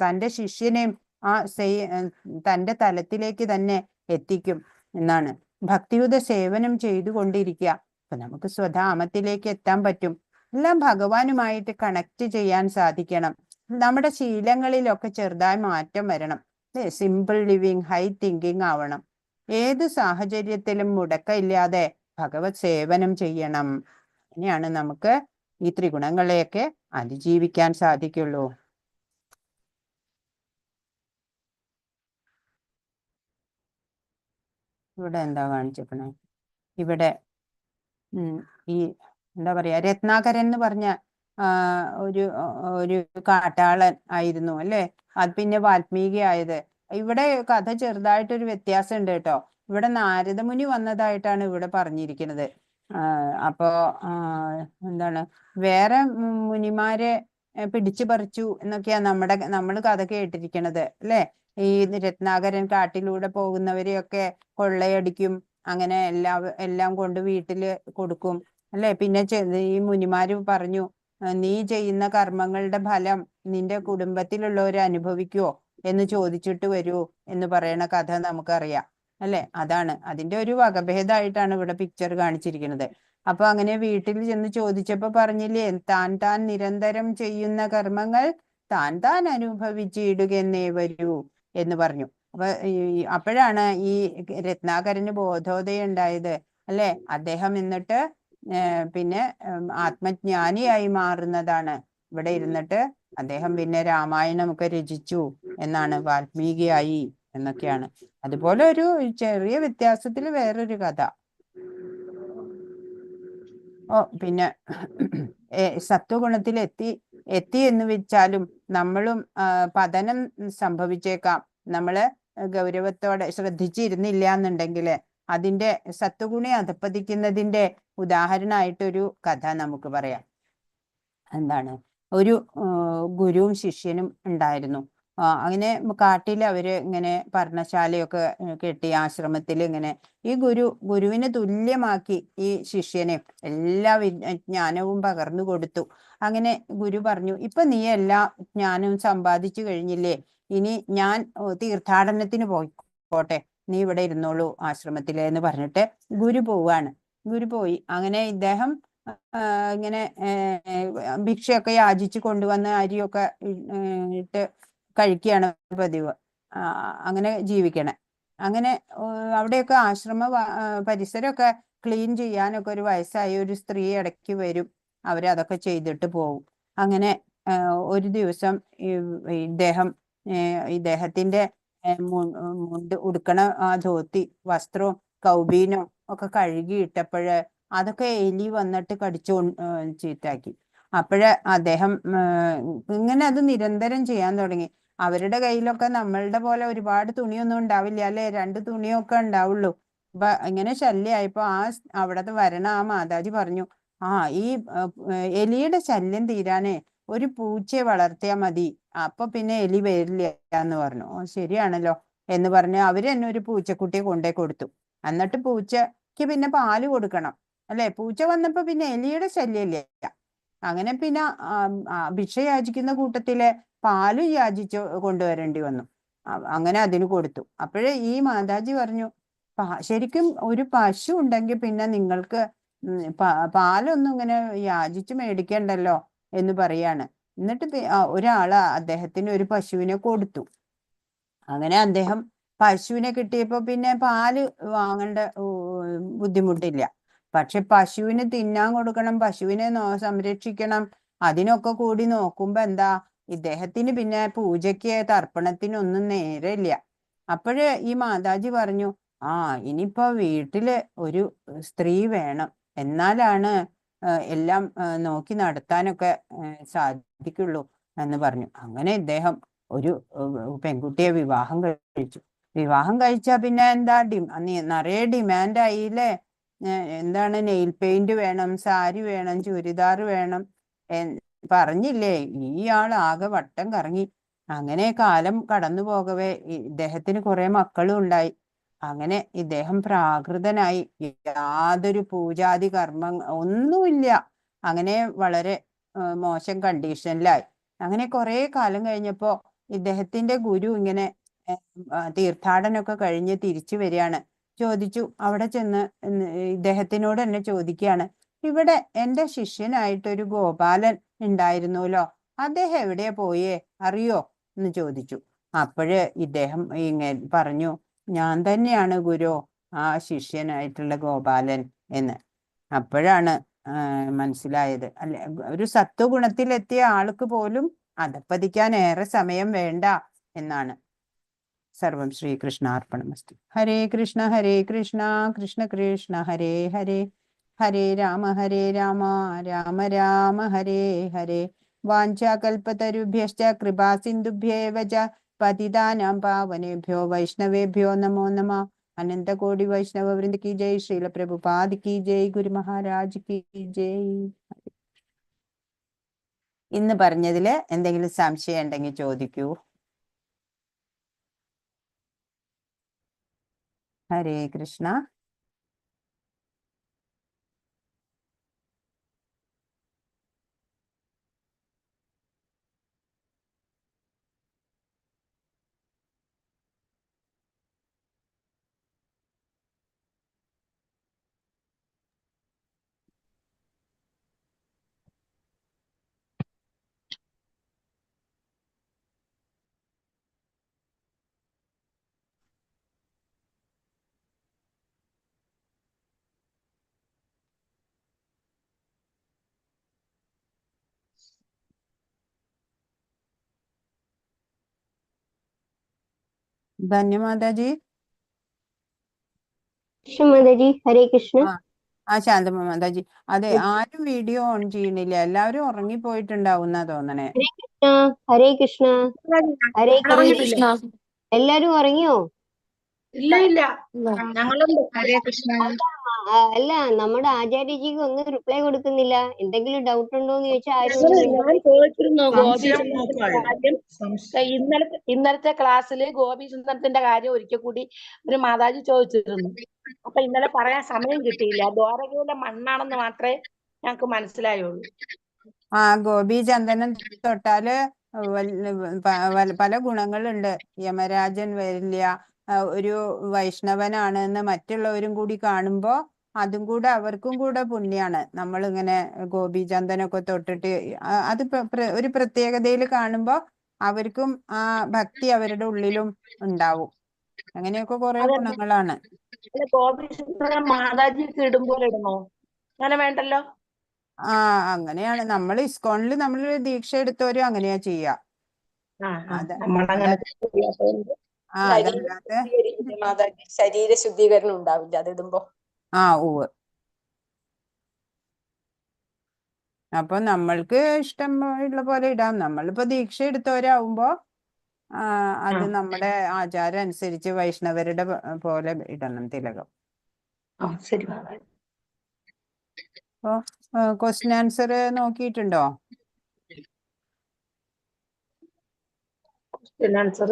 തൻ്റെ ശിഷ്യനെയും തൻ്റെ തലത്തിലേക്ക് തന്നെ എത്തിക്കും എന്നാണ്. ഭക്തിയുത സേവനം ചെയ്തുകൊണ്ടിരിക്കുക. അപ്പൊ നമുക്ക് സ്വധാമത്തിലേക്ക് എത്താൻ പറ്റും. എല്ലാം ഭഗവാനുമായിട്ട് കണക്ട് ചെയ്യാൻ സാധിക്കണം. നമ്മുടെ ശീലങ്ങളിലൊക്കെ ചെറുതായി മാറ്റം വരണം. സിമ്പിൾ ലിവിങ്, ഹൈ തിങ്കിങ് ആവണം. ഏത് സാഹചര്യത്തിലും മുടക്കമില്ലാതെ ഭഗവത് സേവനം ചെയ്യണം. അങ്ങനെയാണ് നമുക്ക് ഈ ത്രിഗുണങ്ങളെയൊക്കെ അതിജീവിക്കാൻ സാധിക്കുള്ളൂ. ഇവിടെ എന്താ കാണിച്ചേക്കണേ? ഇവിടെ ഈ എന്താ പറയാ, രത്നാകരൻ എന്ന് പറഞ്ഞ ഒരു കാട്ടാളൻ ആയിരുന്നു അല്ലെ? അത് പിന്നെ വാൽമീകി ആയത്. ഇവിടെ കഥ ചെറുതായിട്ടൊരു വ്യത്യാസം ഉണ്ട് കേട്ടോ. ഇവിടെ നാരദമുനി വന്നതായിട്ടാണ് ഇവിടെ പറഞ്ഞിരിക്കുന്നത്. അപ്പോ എന്താണ്, വേറെ മുനിമാരെ പിടിച്ചു പറിച്ചു എന്നൊക്കെയാ നമ്മൾ കഥ കേട്ടിരിക്കണത് അല്ലെ. ഈ രത്നാകരൻ കാട്ടിലൂടെ പോകുന്നവരെയൊക്കെ കൊള്ളയടിക്കും, അങ്ങനെ എല്ലാം കൊണ്ട് വീട്ടില് കൊടുക്കും അല്ലെ. പിന്നെ ഈ മുനിമാര് പറഞ്ഞു, നീ ചെയ്യുന്ന കർമ്മങ്ങളുടെ ഫലം നിന്റെ കുടുംബത്തിലുള്ളവർ അനുഭവിക്കുവോ എന്ന് ചോദിച്ചിട്ട് വരൂ എന്ന് പറയണ കഥ നമുക്കറിയാം അല്ലെ. അതാണ് അതിന്റെ ഒരു വകഭേദമായിട്ടാണ് ഇവിടെ പിക്ചർ കാണിച്ചിരിക്കുന്നത്. അപ്പൊ അങ്ങനെ വീട്ടിൽ ചെന്ന് ചോദിച്ചപ്പോ പറഞ്ഞില്ലേ, താൻ നിരന്തരം ചെയ്യുന്ന കർമ്മങ്ങൾ താൻ അനുഭവിച്ചിടുകെന്നേ വരൂ എന്ന് പറഞ്ഞു. അപ്പോഴാണ് ഈ രത്നാകരന് ബോധോദയം ഉണ്ടായത് അല്ലെ. അദ്ദേഹം എന്നിട്ട് പിന്നെ ആത്മജ്ഞാനിയായി മാറുന്നതാണ്. ഇവിടെ ഇരുന്നിട്ട് അദ്ദേഹം പിന്നെ രാമായണമൊക്കെ രചിച്ചു എന്നാണ്, വാൽമീകിയായി എന്നൊക്കെയാണ്. അതുപോലെ ഒരു ചെറിയ വ്യത്യാസത്തിൽ വേറൊരു കഥ. പിന്നെ സത്വഗുണത്തിൽ എത്തി എന്ന് വെച്ചാലും നമ്മളും പതനം സംഭവിച്ചേക്കാം. നമ്മള് ഗൗരവത്തോടെ ശ്രദ്ധിച്ചിരുന്നില്ല എന്നുണ്ടെങ്കിൽ അതിന്റെ സത്വഗുണെ അധപ്പതിക്കുന്നതിന്റെ ഉദാഹരണമായിട്ടൊരു കഥ നമുക്ക് പറയാം. എന്താണ്, ഒരു ഗുരുവും ശിഷ്യനും ഉണ്ടായിരുന്നു. അങ്ങനെ കാട്ടിൽ അവര് ഇങ്ങനെ പർണശാലയൊക്കെ കെട്ടി ആശ്രമത്തിൽ ഇങ്ങനെ ഈ ഗുരുവിനെ തുല്യമാക്കി ഈ ശിഷ്യനെ എല്ലാ ജ്ഞാനവും പകർന്നു കൊടുത്തു. അങ്ങനെ ഗുരു പറഞ്ഞു, ഇപ്പൊ നീ എല്ലാ ജ്ഞാനവും സമ്പാദിച്ചു കഴിഞ്ഞില്ലേ, ഇനി ഞാൻ തീർത്ഥാടനത്തിന് പോയിക്കോട്ടെ, നീ ഇവിടെ ഇരുന്നോളൂ ആശ്രമത്തില് എന്ന് പറഞ്ഞിട്ട് ഗുരു പോവാണ്. ഗുരു പോയി. അങ്ങനെ ഇദ്ദേഹം ഇങ്ങനെ ഭിക്ഷയൊക്കെ യാചിച്ച് കൊണ്ടുവന്ന അരിയൊക്കെ ഇട്ട് കഴിക്കുകയാണ് പതിവ്. അങ്ങനെ ജീവിക്കണേ. അങ്ങനെ അവിടെയൊക്കെ ആശ്രമ പരിസരമൊക്കെ ക്ലീൻ ചെയ്യാനൊക്കെ ഒരു വയസ്സായ ഒരു സ്ത്രീ ഇടയ്ക്ക് വരും. അവരതൊക്കെ ചെയ്തിട്ട് പോകും. അങ്ങനെ ഒരു ദിവസം ഇദ്ദേഹത്തിന്റെ മുണ്ട് ഉടുക്കണ ആ ധോത്തി വസ്ത്രവും കൗബീനും ഒക്കെ കഴുകിയിട്ടപ്പോഴ് അതൊക്കെ എലി വന്നിട്ട് കടിച്ചു ചീത്താക്കി. അപ്പോഴ് അദ്ദേഹം ഇങ്ങനെ അത് നിരന്തരം ചെയ്യാൻ തുടങ്ങി. അവരുടെ കയ്യിലൊക്കെ നമ്മളുടെ പോലെ ഒരുപാട് തുണിയൊന്നും ഉണ്ടാവില്ല അല്ലെ, 2 തുണിയൊക്കെ ഉണ്ടാവുള്ളൂ. അപ്പൊ ഇങ്ങനെ ശല്യമായപ്പോ അവിടത്തെ വരണ ആ മാതാജി പറഞ്ഞു, ഈ എലിയുടെ ശല്യം തീരാനേ ഒരു പൂച്ചയെ വളർത്തിയാൽ മതി, അപ്പൊ പിന്നെ എലി വരില്ല എന്ന് പറഞ്ഞു. ശരിയാണല്ലോ എന്ന് പറഞ്ഞ് അവര് തന്നെ ഒരു പൂച്ചക്കുട്ടിയെ കൊണ്ടേ കൊടുത്തു. എന്നിട്ട് പൂച്ചക്ക് പിന്നെ പാല് കൊടുക്കണം അല്ലെ. പൂച്ച വന്നപ്പോ പിന്നെ എലിയുടെ ശല്യമില്ല. അങ്ങനെ പിന്നെ ഭിക്ഷ യാചിക്കുന്ന കൂട്ടത്തില് പാല് യാചിച്ചു കൊണ്ടുവരേണ്ടി വന്നു. അങ്ങനെ അതിന് കൊടുത്തു. അപ്പോഴേ ഈ മാതാജി പറഞ്ഞു, ശരിക്കും ഒരു പശു ഉണ്ടെങ്കിൽ പിന്നെ നിങ്ങൾക്ക് പാലൊന്നും ഇങ്ങനെ യാചിച്ച് മേടിക്കണ്ടല്ലോ എന്ന് പറയാണ്. എന്നിട്ട് ഒരാള് അദ്ദേഹത്തിന് ഒരു പശുവിനെ കൊടുത്തു. അങ്ങനെ അദ്ദേഹം പശുവിനെ കിട്ടിയപ്പോ പിന്നെ പാല് വാങ്ങേണ്ട ബുദ്ധിമുട്ടില്ല. പക്ഷെ പശുവിന് തിന്നാൻ കൊടുക്കണം, പശുവിനെ സംരക്ഷിക്കണം, അതിനൊക്കെ കൂടി നോക്കുമ്പോ എന്താ, ഇദ്ദേഹത്തിന് പിന്നെ പൂജയ്ക്ക് തർപ്പണത്തിനൊന്നും നേരമില്ല. അപ്പോഴ് ഈ മാതാജി പറഞ്ഞു, ഇനിയിപ്പോ വീട്ടില് ഒരു സ്ത്രീ വേണം, എന്നാലാണ് എല്ലാം നോക്കി നടത്താനൊക്കെ സാധിക്കുള്ളൂ എന്ന് പറഞ്ഞു. അങ്ങനെ ഇദ്ദേഹം ഒരു പെൺകുട്ടിയെ വിവാഹം കഴിച്ചു. വിവാഹം കഴിച്ചാ പിന്നെ എന്താ നിറയെ ഡിമാൻഡായില്ലേ. എന്താണ്, നെയിൽ പെയിന്റ് വേണം, സാരി വേണം, ചുരിദാർ വേണം, പറഞ്ഞില്ലേ. ഇയാൾ ആകെ വട്ടം കറങ്ങി. അങ്ങനെ കാലം കടന്നു പോകവേ ഇദ്ദേഹത്തിന് കുറെ മക്കളും ഉണ്ടായി. അങ്ങനെ ഇദ്ദേഹം പ്രാകൃതനായി, യാതൊരു പൂജാതി കർമ്മ ഒന്നുമില്ല. അങ്ങനെ വളരെ മോശം കണ്ടീഷനിലായി. അങ്ങനെ കുറെ കാലം കഴിഞ്ഞപ്പോ ഇദ്ദേഹത്തിന്റെ ഗുരു ഇങ്ങനെ തീർത്ഥാടനമൊക്കെ കഴിഞ്ഞ് തിരിച്ചു വരികയാണ്. ചോദിച്ചു, അവിടെ ചെന്ന് ഇദ്ദേഹത്തിനോട് തന്നെ ചോദിക്കുകയാണ്, ഇവിടെ എന്റെ ശിഷ്യനായിട്ടൊരു ഗോപാലൻ ഉണ്ടായിരുന്നല്ലോ, അദ്ദേഹം എവിടെയാ പോയേ അറിയോ എന്ന് ചോദിച്ചു. അപ്പോഴ് ഇദ്ദേഹം ഇങ്ങനെ പറഞ്ഞു, ഞാൻ തന്നെയാണ് ഗുരു ആ ശിഷ്യനായിട്ടുള്ള ഗോപാലൻ എന്ന്. അപ്പോഴാണ് മനസ്സിലായത്, അല്ലെ, ഒരു സത്വഗുണത്തിലെത്തിയ ആൾക്ക് പോലും അധപ്പതിക്കാൻ ഏറെ സമയം വേണ്ട എന്നാണ്. സർവം ശ്രീകൃഷ്ണാർപ്പണമസ്തു. ഹരേ കൃഷ്ണ കൃഷ്ണ കൃഷ്ണ ഹരേ ഹരേ, ഹരേ രാമ രാമ രാമ ഹരേ ഹരേ. വാഞ്ചാകൽപതരുഭ്യശ്ച കൃപാ സിന്ധുഭ്യേവ ച പതിതാനാം പാവനേഭ്യോ വൈഷ്ണവേഭ്യോ നമോ നമഃ. अनंत कोटि वैष्णव वृंद की जय, श्रील प्रभुपाद की जय, गुरु महाराज की जय. ഇന്ന് പറഞ്ഞതിൽ എന്തെങ്കിലും സംശയം ഉണ്ടെങ്കിൽ ചോദിക്കൂ. ഹരേ കൃഷ്ണ. ധന്യമാതാജി. മാതാജി ഹരേ കൃഷ്ണ. ശാന്തമ്മ മാതാജി. അതെ, ആരും വീഡിയോ ഓൺ ചെയ്യണില്ല, എല്ലാവരും ഉറങ്ങിപ്പോയിട്ടുണ്ടാവുന്നാ തോന്നണേ. ഹരേ കൃഷ്ണ. ഹരേ കൃഷ്ണ. എല്ലാരും ഉറങ്ങിയോ? ഇല്ല ഇല്ല, ഞങ്ങളുണ്ട്. ഹരേ കൃഷ്ണ. അല്ല, നമ്മുടെ ആചാര്യജിക്ക് ഒന്നും റിപ്ലൈ കൊടുക്കുന്നില്ല. എന്തെങ്കിലും ഡൗട്ട് ഉണ്ടോന്ന് ചോദിച്ചാൽ ആരും ഞാൻ ചോദിച്ചിരുന്നു ഗോപി കാര്യം. ഇന്നലത്തെ ക്ലാസ്സില് ഗോപി സുന്ദരത്തിന്റെ കാര്യം ഒരിക്കൽ കൂടി ഒരു മാതാജി ചോദിച്ചിരുന്നു. അപ്പൊ ഇന്നലെ പറയാൻ സമയം കിട്ടിയില്ല. ദ്വാരകയിലെ മണ്ണാണെന്ന് മാത്രമേ ഞങ്ങക്ക് മനസ്സിലായുള്ളൂ. ഗോപി ചന്ദനം തൊട്ടാല് പല ഗുണങ്ങളുണ്ട്. യമരാജൻ വരില്ല, ഒരു വൈഷ്ണവനാണ് എന്ന് മറ്റുള്ളവരും കൂടി കാണുമ്പോ അതും കൂടെ അവർക്കും കൂടെ പുണ്യാണ്. നമ്മളിങ്ങനെ ഗോപി ചന്ദനൊക്കെ തൊട്ടിട്ട് അത് ഒരു പ്രത്യേകതയിൽ കാണുമ്പോ അവർക്കും ആ ഭക്തി അവരുടെ ഉള്ളിലും ഉണ്ടാവും. അങ്ങനെയൊക്കെ കുറെ ഗുണങ്ങളാണ്. ഗോപി സുന്ദരം മാതാജിക്ക് ഇടുമ്പോൾ ഇടണോ? അങ്ങനെ വേണ്ടല്ലോ. അങ്ങനെയാണ്. നമ്മൾ ഇസ്കോണിൽ നമ്മൾ ദീക്ഷ എടുത്തവരും അങ്ങനെയാ ചെയ്യാ. ശരീര ശുദ്ധീകരണം ഉണ്ടാവില്ല അതിടുമ്പോ. ഉവ്വ്. അപ്പൊ നമ്മൾക്ക് ഇഷ്ടം ഉള്ള പോലെ ഇടാം. നമ്മളിപ്പോ ദീക്ഷ എടുത്തവരാകുമ്പോ അത് നമ്മുടെ ആചാരം അനുസരിച്ച് വൈഷ്ണവരുടെ പോലെ ഇടണം തിലകം. ശരി. ക്വസ്റ്റ്യൻ ആൻസർ നോക്കിയിട്ടുണ്ടോ? ആൻസർ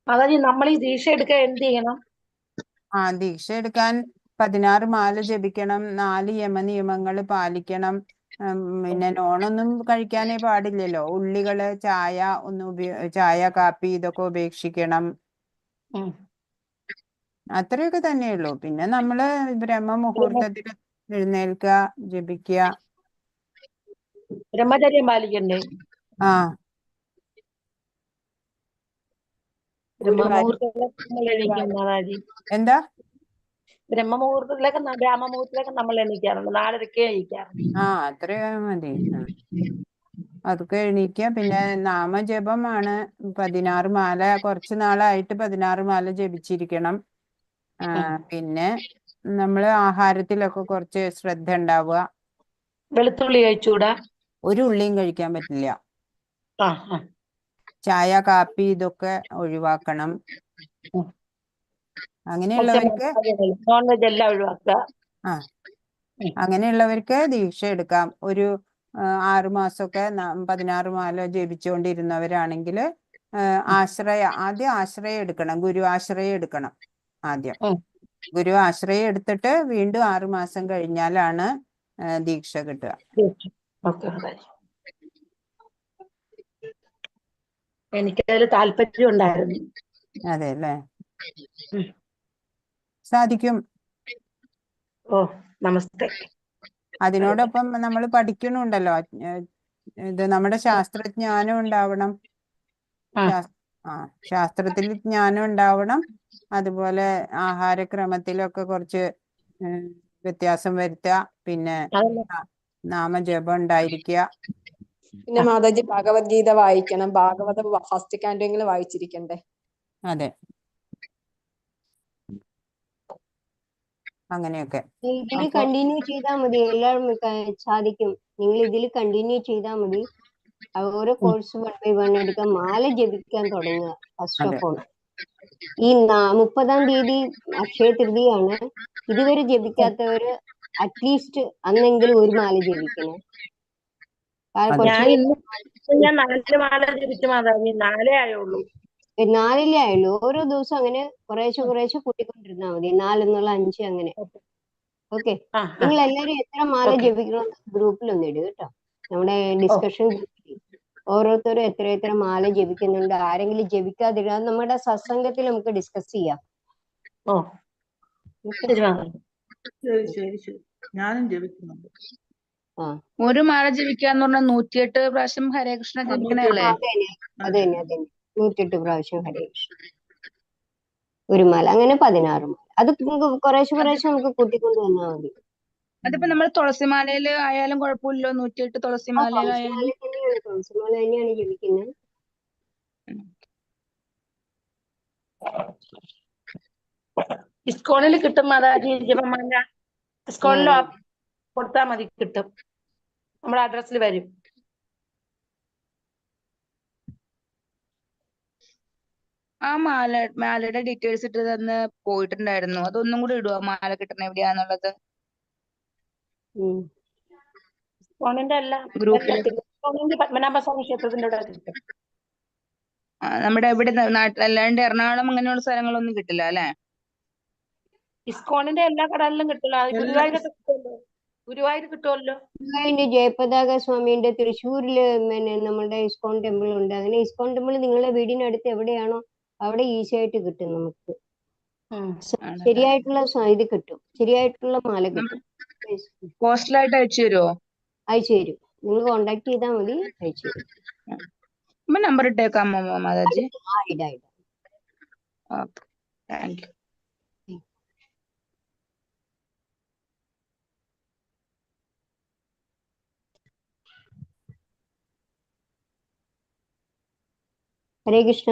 മാതാജി, നമ്മൾ ഈ ദീക്ഷ എടുക്കാൻ എന്ത് ചെയ്യണം? ദീക്ഷ എടുക്കാൻ 16 മാല ജപിക്കണം, 4 യമനിയമങ്ങൾ പാലിക്കണം. പിന്നെ നോണൊന്നും കഴിക്കാനേ പാടില്ലല്ലോ. ഉള്ളികള്, ചായ ചായ കാപ്പി ഇതൊക്കെ ഉപേക്ഷിക്കണം. അത്രയൊക്കെ തന്നെയുള്ളൂ. പിന്നെ നമ്മള് ബ്രഹ്മമുഹൂർത്തത്തിൽ എഴുന്നേൽക്കുക, ജപിക്കുക. ബ്രഹ്മചര്യം പാലിക്കണ്ടേ? എന്താ? ബ്രഹ്മമുഹൂർത്തത്തിലൊക്കെ നമ്മൾ എണീക്കാറുണ്ട്. 4:30 എണീക്കാറുണ്ട്. അത്രയോ മതി. അതൊക്കെ എണീക്കുക. പിന്നെ നാമജപമാണ് 16 മാല. കുറച്ച് നാളായിട്ട് 16 മാല ജപിച്ചിരിക്കണം. പിന്നെ നമ്മള് ആഹാരത്തിലൊക്കെ കുറച്ച് ശ്രദ്ധ ഉണ്ടാവുക. വെളുത്തുള്ളി കഴിച്ചൂടാ? ഒരു ഉള്ളിയും കഴിക്കാൻ പറ്റില്ല. ചായ കാപ്പി ഇതൊക്കെ ഒഴിവാക്കണം. അങ്ങനെയുള്ളവർക്ക് അങ്ങനെയുള്ളവർക്ക് ദീക്ഷ എടുക്കാം. ഒരു 6 മാസമൊക്കെ 16 മാല ജപിച്ചുകൊണ്ടിരുന്നവരാണെങ്കിൽ ആദ്യം ആശ്രയം എടുക്കണം. ഗുരു ആശ്രയം എടുക്കണം ആദ്യം. ഗുരു ആശ്രയം എടുത്തിട്ട് വീണ്ടും 6 മാസം കഴിഞ്ഞാലാണ് ദീക്ഷ കിട്ടുക. എനിക്കതിൽ താല്പര്യം ഉണ്ടായിരുന്നു. അതെ അല്ലേ? സാധിക്കും. നമസ്തേ. അതിനോടൊപ്പം നമ്മൾ പഠിക്കണുണ്ടല്ലോ. ഇത് നമ്മുടെ ശാസ്ത്രജ്ഞാനം ഉണ്ടാവണം. ശാസ്ത്രത്തിൽ ജ്ഞാനം ഉണ്ടാവണം. അതുപോലെ ആഹാരക്രമത്തിലൊക്കെ കുറച്ച് വ്യത്യാസം വരുത്തുക. പിന്നെ നാമജപം ഉണ്ടായിരിക്കുക. പിന്നെ മാതാജി ഭഗവത്ഗീത വായിക്കണം. ഭാഗവത ഫസ്റ്റ് കാൻഡെങ്കിലും വായിച്ചിരിക്കണ്ടേ? അതെ, അങ്ങനെയൊക്കെ. ഇതിൽ കണ്ടിന്യൂ ചെയ്താൽ മതി, എല്ലാം സാധിക്കും. നിങ്ങൾ ഇതിൽ കണ്ടിന്യൂ ചെയ്താൽ മതി. ഓരോ കോഴ്സ് 1 by 1 എടുക്കാൻ, മാല ജപിക്കാൻ തുടങ്ങുക ഫസ്റ്റ് ഓഫ് ഓൾ. ഈ 30-ാം തീയതി അക്ഷയ തൃതീയാണ്. ഇതുവരെ ജപിക്കാത്തവര് അറ്റ്ലീസ്റ്റ് അന്നെങ്കിലും ഒരു മാല ജപിക്കണേ. ഞാൻ ഇന്ന് ഞാൻ 4 മാല ജപിച്ചു മാതാജി, 4 ആയുള്ളൂ. 4 ആയുള്ളൂ. ഓരോ ദിവസം അങ്ങനെ കുറേശ്ശെ കൂട്ടിക്കൊണ്ടിരുന്നാ മതി. 4 എന്നുള്ള 5 അങ്ങനെ. ഓക്കെ, നിങ്ങൾ എല്ലാരും എത്ര മാല ജപിക്കണം ഗ്രൂപ്പിലൊന്നും ഇടുക കേട്ടോ. നമ്മുടെ ഡിസ്കഷൻ ഗ്രൂപ്പിൽ ഓരോരുത്തരും എത്ര മാല ജപിക്കുന്നുണ്ട്, ആരെങ്കിലും ജപിക്കാതിരുന്ന നമ്മുടെ സത്സംഗത്തിൽ നമുക്ക് ഡിസ്കസ് ചെയ്യാം. ശരി ഞാനും ജപിക്കുന്നുണ്ട്. ഒരു മാല ജപിക്കാന്ന് പറഞ്ഞാൽ 108 പ്രാവശ്യം ഹരേ കൃഷ്ണ ജപിക്കണല്ലേ? അത് തന്നെ 108 പ്രാവശ്യം ഹരേ കൃഷ്ണ ഒരു മാല, അങ്ങനെ 16 മാല. അത് കുറേശ്ശെ നമുക്ക് കൂട്ടിക്കൊണ്ട് വന്നാൽ മതി. അതിപ്പോ നമ്മൾ തുളസിമാലയില് ആയാലും കുഴപ്പമില്ലല്ലോ? 108 തുളസിമാലയിലായാലും തുളസിമാല തന്നെയാണ് ജപിക്കുന്നത്. ഇസ്കോണിൽ കിട്ടും മാതാജി ജപമാല. ഇസ്കോണിൽ കൊടുത്താൽ മതി, കിട്ടും. നമ്മുടെ അഡ്രസ്സിൽ വരും. ആ മാലയുടെ ഡീറ്റെയിൽസ് ഇട്ട് തന്ന് പോയിട്ടുണ്ടായിരുന്നു. അതൊന്നും കൂടി ഇടുവോ, മാല കിട്ടണ എവിടെയാന്നുള്ളത്? ഇസ്കോണിന്റെ ഗ്രൂപ്പിൽ പത്മനാഭസ്വാമി ക്ഷേത്രത്തിന്റെ ഇവിടെ കിട്ടും. നമ്മുടെ ഇവിടെ നാട്ടിൽ അല്ലാണ്ട് എറണാകുളം അങ്ങനെയുള്ള സ്ഥലങ്ങളൊന്നും കിട്ടില്ല അല്ലെ? ഇസ്കോണിന്റെ എല്ലാ കടകളിലും കിട്ടില്ല. ഗുരുവായൂരൊക്കെ കിട്ടുമല്ലോ. ഗുരുവായൂർ കിട്ടുമല്ലോ. ഗുരുവായൂരിന്റെ ജയപതാക സ്വാമിയുടെ തൃശ്ശൂരില് നമ്മുടെ ഇസ്കോൺ ടെമ്പിൾ ഉണ്ട്. അങ്ങനെ ഇസ്കോൺ ടെമ്പിൾ നിങ്ങളുടെ വീടിനടുത്ത് എവിടെയാണോ അവിടെ ഈസി ആയിട്ട് കിട്ടും. നമുക്ക് ശരിയായിട്ടുള്ള ഇത് കിട്ടും, ശരിയായിട്ടുള്ള മാല കിട്ടും. പോസ്റ്റലായിട്ട് അയച്ചു തരുമോ? അയച്ചു തരും. നിങ്ങൾ കോണ്ടാക്ട് ചെയ്താൽ മതി, അയച്ചു തരും. നമ്പർ ഇട്ടേക്കാമോ മാതാജി? ഇടാം. Okay, thank you. Hare Krishna.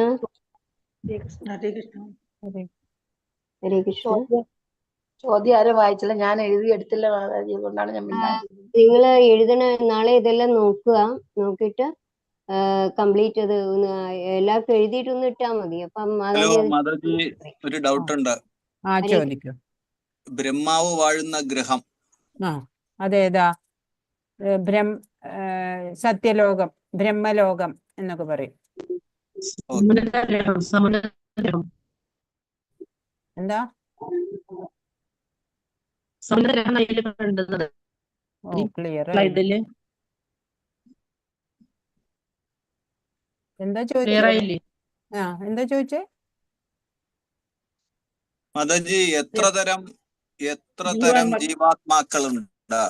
Hare Krishna. ചോദ്യം ആരും വായിച്ചില്ല, ഞാൻ എഴുതി എടുത്തില്ല മാതാജി, അതുകൊണ്ടാണ് ഞാൻ നിങ്ങൾ എഴുതണ നാളെ ഇതെല്ലാം നോക്കിയിട്ട് കംപ്ലീറ്റ് അത് എല്ലാവർക്കും എഴുതിയിട്ടൊന്ന് ഇട്ടാ മതി. അപ്പം മാതാജി ഒരു ഡൗട്ട് ഉണ്ട്. ബ്രഹ്മാവ് വാഴുന്ന ഗ്രഹം അതേതാ? സത്യലോകം, ബ്രഹ്മലോകം എന്നൊക്കെ പറയും. എന്താ? ക്ലിയർ എന്താ ചോദിച്ചേ? എന്താ ചോദിച്ചേ മാതാജി? എത്ര തരം ജീവാത്മാക്കളുണ്ട്?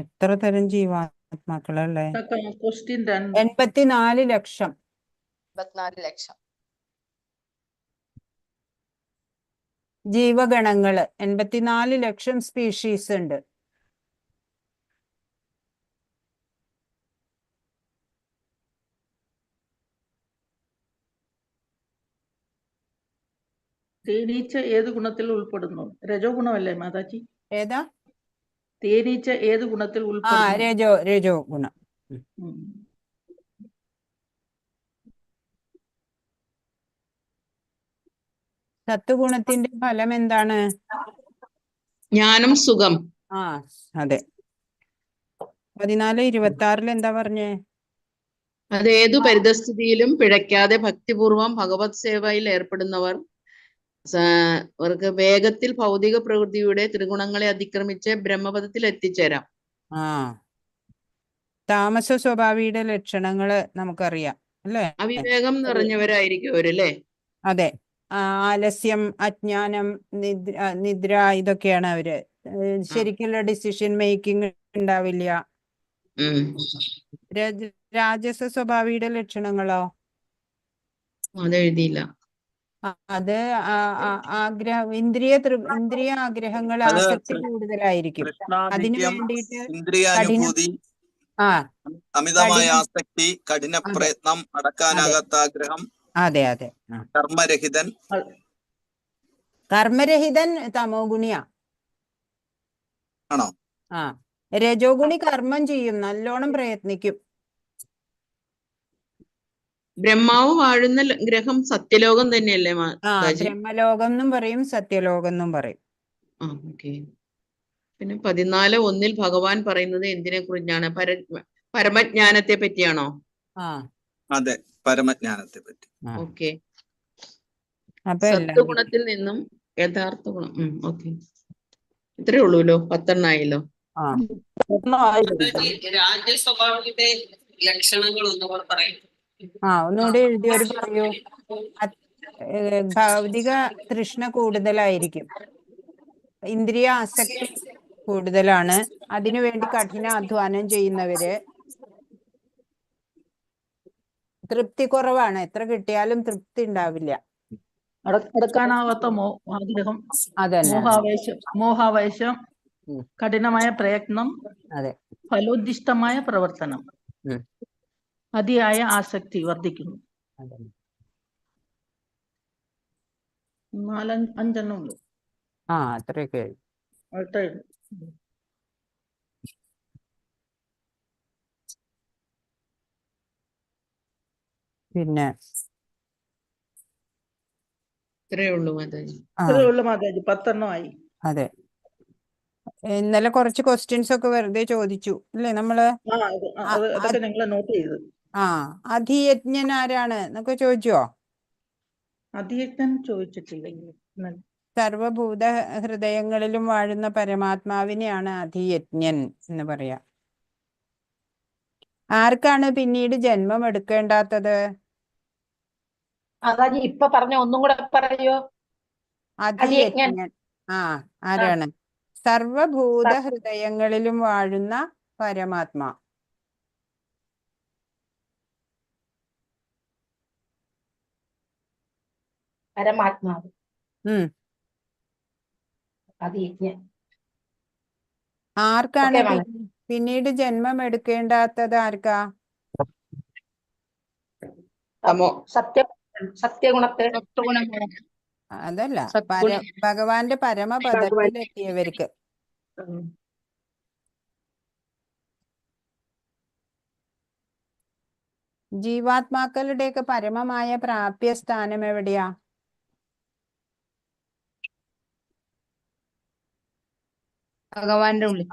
എത്ര തരം ജീവാത്മാക്കളല്ലേ? 84 ലക്ഷം. ജീവഗണങ്ങള് 84 ലക്ഷം സ്പീഷീസ് ഉണ്ട്. തേനീച്ച ഏത് ഗുണത്തിൽ ഉൾപ്പെടുന്നു? രജോ ഗുണമല്ലേ മാതാജി? ഏതാ? തേനീച്ച ഏത് ഗുണത്തിൽ ഉൾപ്പെടുന്നു? രജോ ഗുണം. സത്വഗുണത്തിന്റെ ഫലം എന്താണ്? ജ്ഞാനം, സുഖം. അതെ. 14:26 എന്താ പറഞ്ഞേ? അതേതു പരിതസ്ഥിതിയിലും പിഴയ്ക്കാതെ ഭക്തിപൂർവം ഭഗവത് സേവയിൽ ഏർപ്പെടുന്നവർ അവർക്ക് വേഗത്തിൽ ഭൗതിക പ്രകൃതിയുടെ ത്രിഗുണങ്ങളെ അതിക്രമിച്ച് ബ്രഹ്മപദത്തിൽ എത്തിച്ചേരാം. താമസ സ്വഭാവിയുടെ ലക്ഷണങ്ങള് നമുക്കറിയാം അല്ലേ? അവിവേകം നിറഞ്ഞവരായിരിക്കും അവരല്ലേ? അതെ. ആലസ്യം, അജ്ഞാനം, നിദ്ര ഇതൊക്കെയാണ് അവര്. ശരിക്കുള്ള ഡിസിഷൻ മേക്കിംഗ് ഉണ്ടാവില്ല. രാജസ സ്വഭാവിയുടെ ലക്ഷണങ്ങളോ? അതെഴുതിയില്ല. അത് ഇന്ദ്രിയ ആഗ്രഹങ്ങൾ, ആസക്തി കൂടുതലായിരിക്കും. അതിനു വേണ്ടിയിട്ട് അമിതമായ ആസക്തി, കഠിന പ്രയത്നം, അടക്കാനാകാത്ത ആഗ്രഹം. അതെ. കർമ്മരഹിതൻ തമോ ഗുണിയാ. ആണോ? രജോ ഗുണി കർമ്മം ചെയ്യും, നല്ലോണം പ്രയത്നിക്കും. ബ്രഹ്മാവ് വാഴുന്ന ഗ്രഹം സത്യലോകം തന്നെയല്ലേ ആ മാതാജി? ബ്രഹ്മലോകം എന്നും പറയും, സത്യലോകം എന്നും പറയും. ആ ഓക്കെ. പിന്നെ 14:1 ഭഗവാൻ പറയുന്നത് എന്തിനെ കുറിച്ചാണ്? പരമജ്ഞാനത്തെ പറ്റിയാണോ? ആ അതെ, പരമജ്ഞാനത്തെ പറ്റി. ഓക്കെ. അപ്പൊ എല്ലാം സത്വഗുണത്തിൽ നിന്നും യഥാർത്ഥ ഗുണം. ഓക്കെ, ഇത്രേ ഉള്ളൂല്ലോ, 10 ആയല്ലോ. ആ രാജ്യസ്വഭാവത്തിന്റെ ലക്ഷണങ്ങൾ ഒന്നുകൂടെ പറയും. ഒന്നുകൂടി എഴുതിയൊരു പറയൂ. ഭൗതിക തൃഷ്ണ കൂടുതലായിരിക്കും, ഇന്ദ്രിയ ആസക്തി കൂടുതലാണ്, അതിനുവേണ്ടി കഠിന അധ്വാനം ചെയ്യുന്നവര്, തൃപ്തി കുറവാണ്, എത്ര കിട്ടിയാലും തൃപ്തി ഉണ്ടാവില്ല. അടക്കാനാവാത്ത ആഗ്രഹം, അതന്നെ. മോഹാവേശം, കഠിനമായ പ്രയത്നം, അതെ, ഫലോദ്ദിഷ്ടമായ പ്രവർത്തനം, അതിയായ ആസക്തി വർദ്ധിക്കുന്നു. 4-5 ഉള്ളൂ. അത്രയൊക്കെ. പിന്നെ ഇത്രയേ ഉള്ളൂ മാതാജി. ഇത്രയേ ഉള്ളൂ മാതാജി, 10 ആയി. അതെ, ഇന്നലെ കുറച്ച് ക്വസ്റ്റ്യൻസ് ഒക്കെ വെറുതെ ചോദിച്ചു അല്ലേ നമ്മള്? അതൊക്കെ ഞങ്ങൾ നോട്ട് ചെയ്തു. അധിയജ്ഞൻ ആരാണ് എന്നൊക്കെ ചോദിച്ചോ? അധിയജ്ഞൻ ചോദിച്ചിട്ടില്ല. സർവഭൂത ഹൃദയങ്ങളിലും വാഴുന്ന പരമാത്മാവിനെയാണ് അധിയജ്ഞൻ എന്ന് പറയാ. ആർക്കാണ് പിന്നീട് ജന്മം എടുക്കേണ്ടാത്തത്? മാതാജി ഇപ്പൊ പറഞ്ഞ ഒന്നും കൂടെ പറയോ? അധിയജ്ഞൻ ആരാണ്? സർവഭൂത ഹൃദയങ്ങളിലും വാഴുന്ന പരമാത്മാ. പരമാത്മാവ്. ആർക്കാണ് പിന്നീട് ജന്മം എടുക്കേണ്ടാത്തത്? ആർക്കാ? സത്യഗുണത്തെ. അതല്ല, ഭഗവാന്റെ പരമപദത്തിലെത്തിയവർക്ക്. ജീവാത്മാക്കളുടെയൊക്കെ പരമമായ പ്രാപ്യ സ്ഥാനം എവിടെയാ? ഭഗവാന്റെ ഉള്ളിൽ.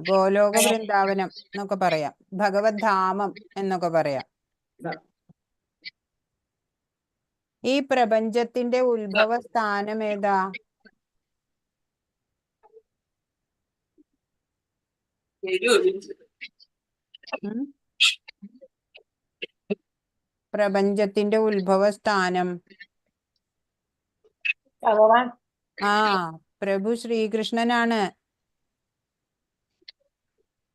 ഗോലോക വൃന്ദാവനം എന്നൊക്കെ പറയാം, ഭഗവത് ധാമം എന്നൊക്കെ പറയാം. ഈ പ്രപഞ്ചത്തിന്റെ ഉത്ഭവ സ്ഥാനം ഏതാ? പ്രപഞ്ചത്തിന്റെ ഉത്ഭവ സ്ഥാനം ഭഗവാൻ. പ്രഭു ശ്രീകൃഷ്ണനാണ്.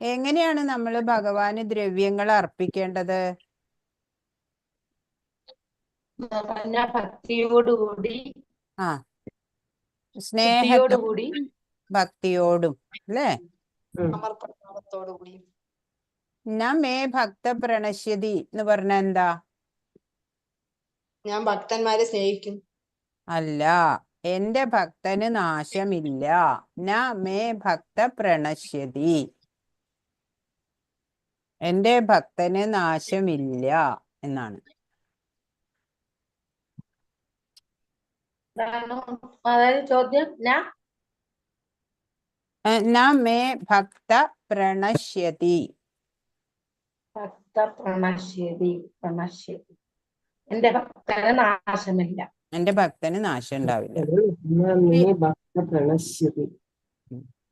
എങ്ങനെയാണ് നമ്മൾ ഭഗവാന് ദ്രവ്യങ്ങൾ അർപ്പിക്കേണ്ടത്? ഭക്തിയോടുകൂടി, സ്നേഹത്തോടുകൂടി, ഭക്തിയോടും അല്ലേ? സമർപ്പണത്തോടുകൂടി. മേ ഭക്ത പ്രണശ്യതി എന്ന് പറഞ്ഞ എന്താ? ഞാൻ ഭക്തന്മാരെ സ്നേഹിക്കും. അല്ല, എന്റെ ഭക്തന് നാശമില്ല. മേ ഭക്ത പ്രണശ്യതി, എന്റെ ഭക്തന് നാശമില്ല എന്നാണ്. അതായത് ചോദ്യം മേ ഭക്ത പ്രണശ്യതി. എന്റെ ഭക്തന് നാശമില്ല. എന്റെ ഭക്തന് നാശം ഉണ്ടാവില്ല.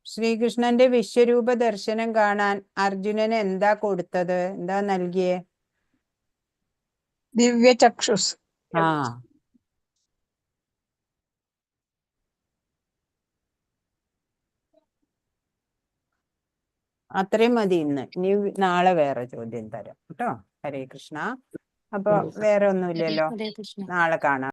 ശ്രീകൃഷ്ണന്റെ വിശ്വരൂപ ദർശനം കാണാൻ അർജുനന് എന്താ കൊടുത്തത്? എന്താ നൽകിയേ? ദിവ്യ ചക്ഷുസ്. അത്രയും മതി ഇന്ന്. ഇനി നാളെ വേറെ ചോദ്യം തരാം കേട്ടോ. ഹരേ കൃഷ്ണ. അപ്പൊ വേറെ ഒന്നുമില്ലല്ലോ, നാളെ കാണാം.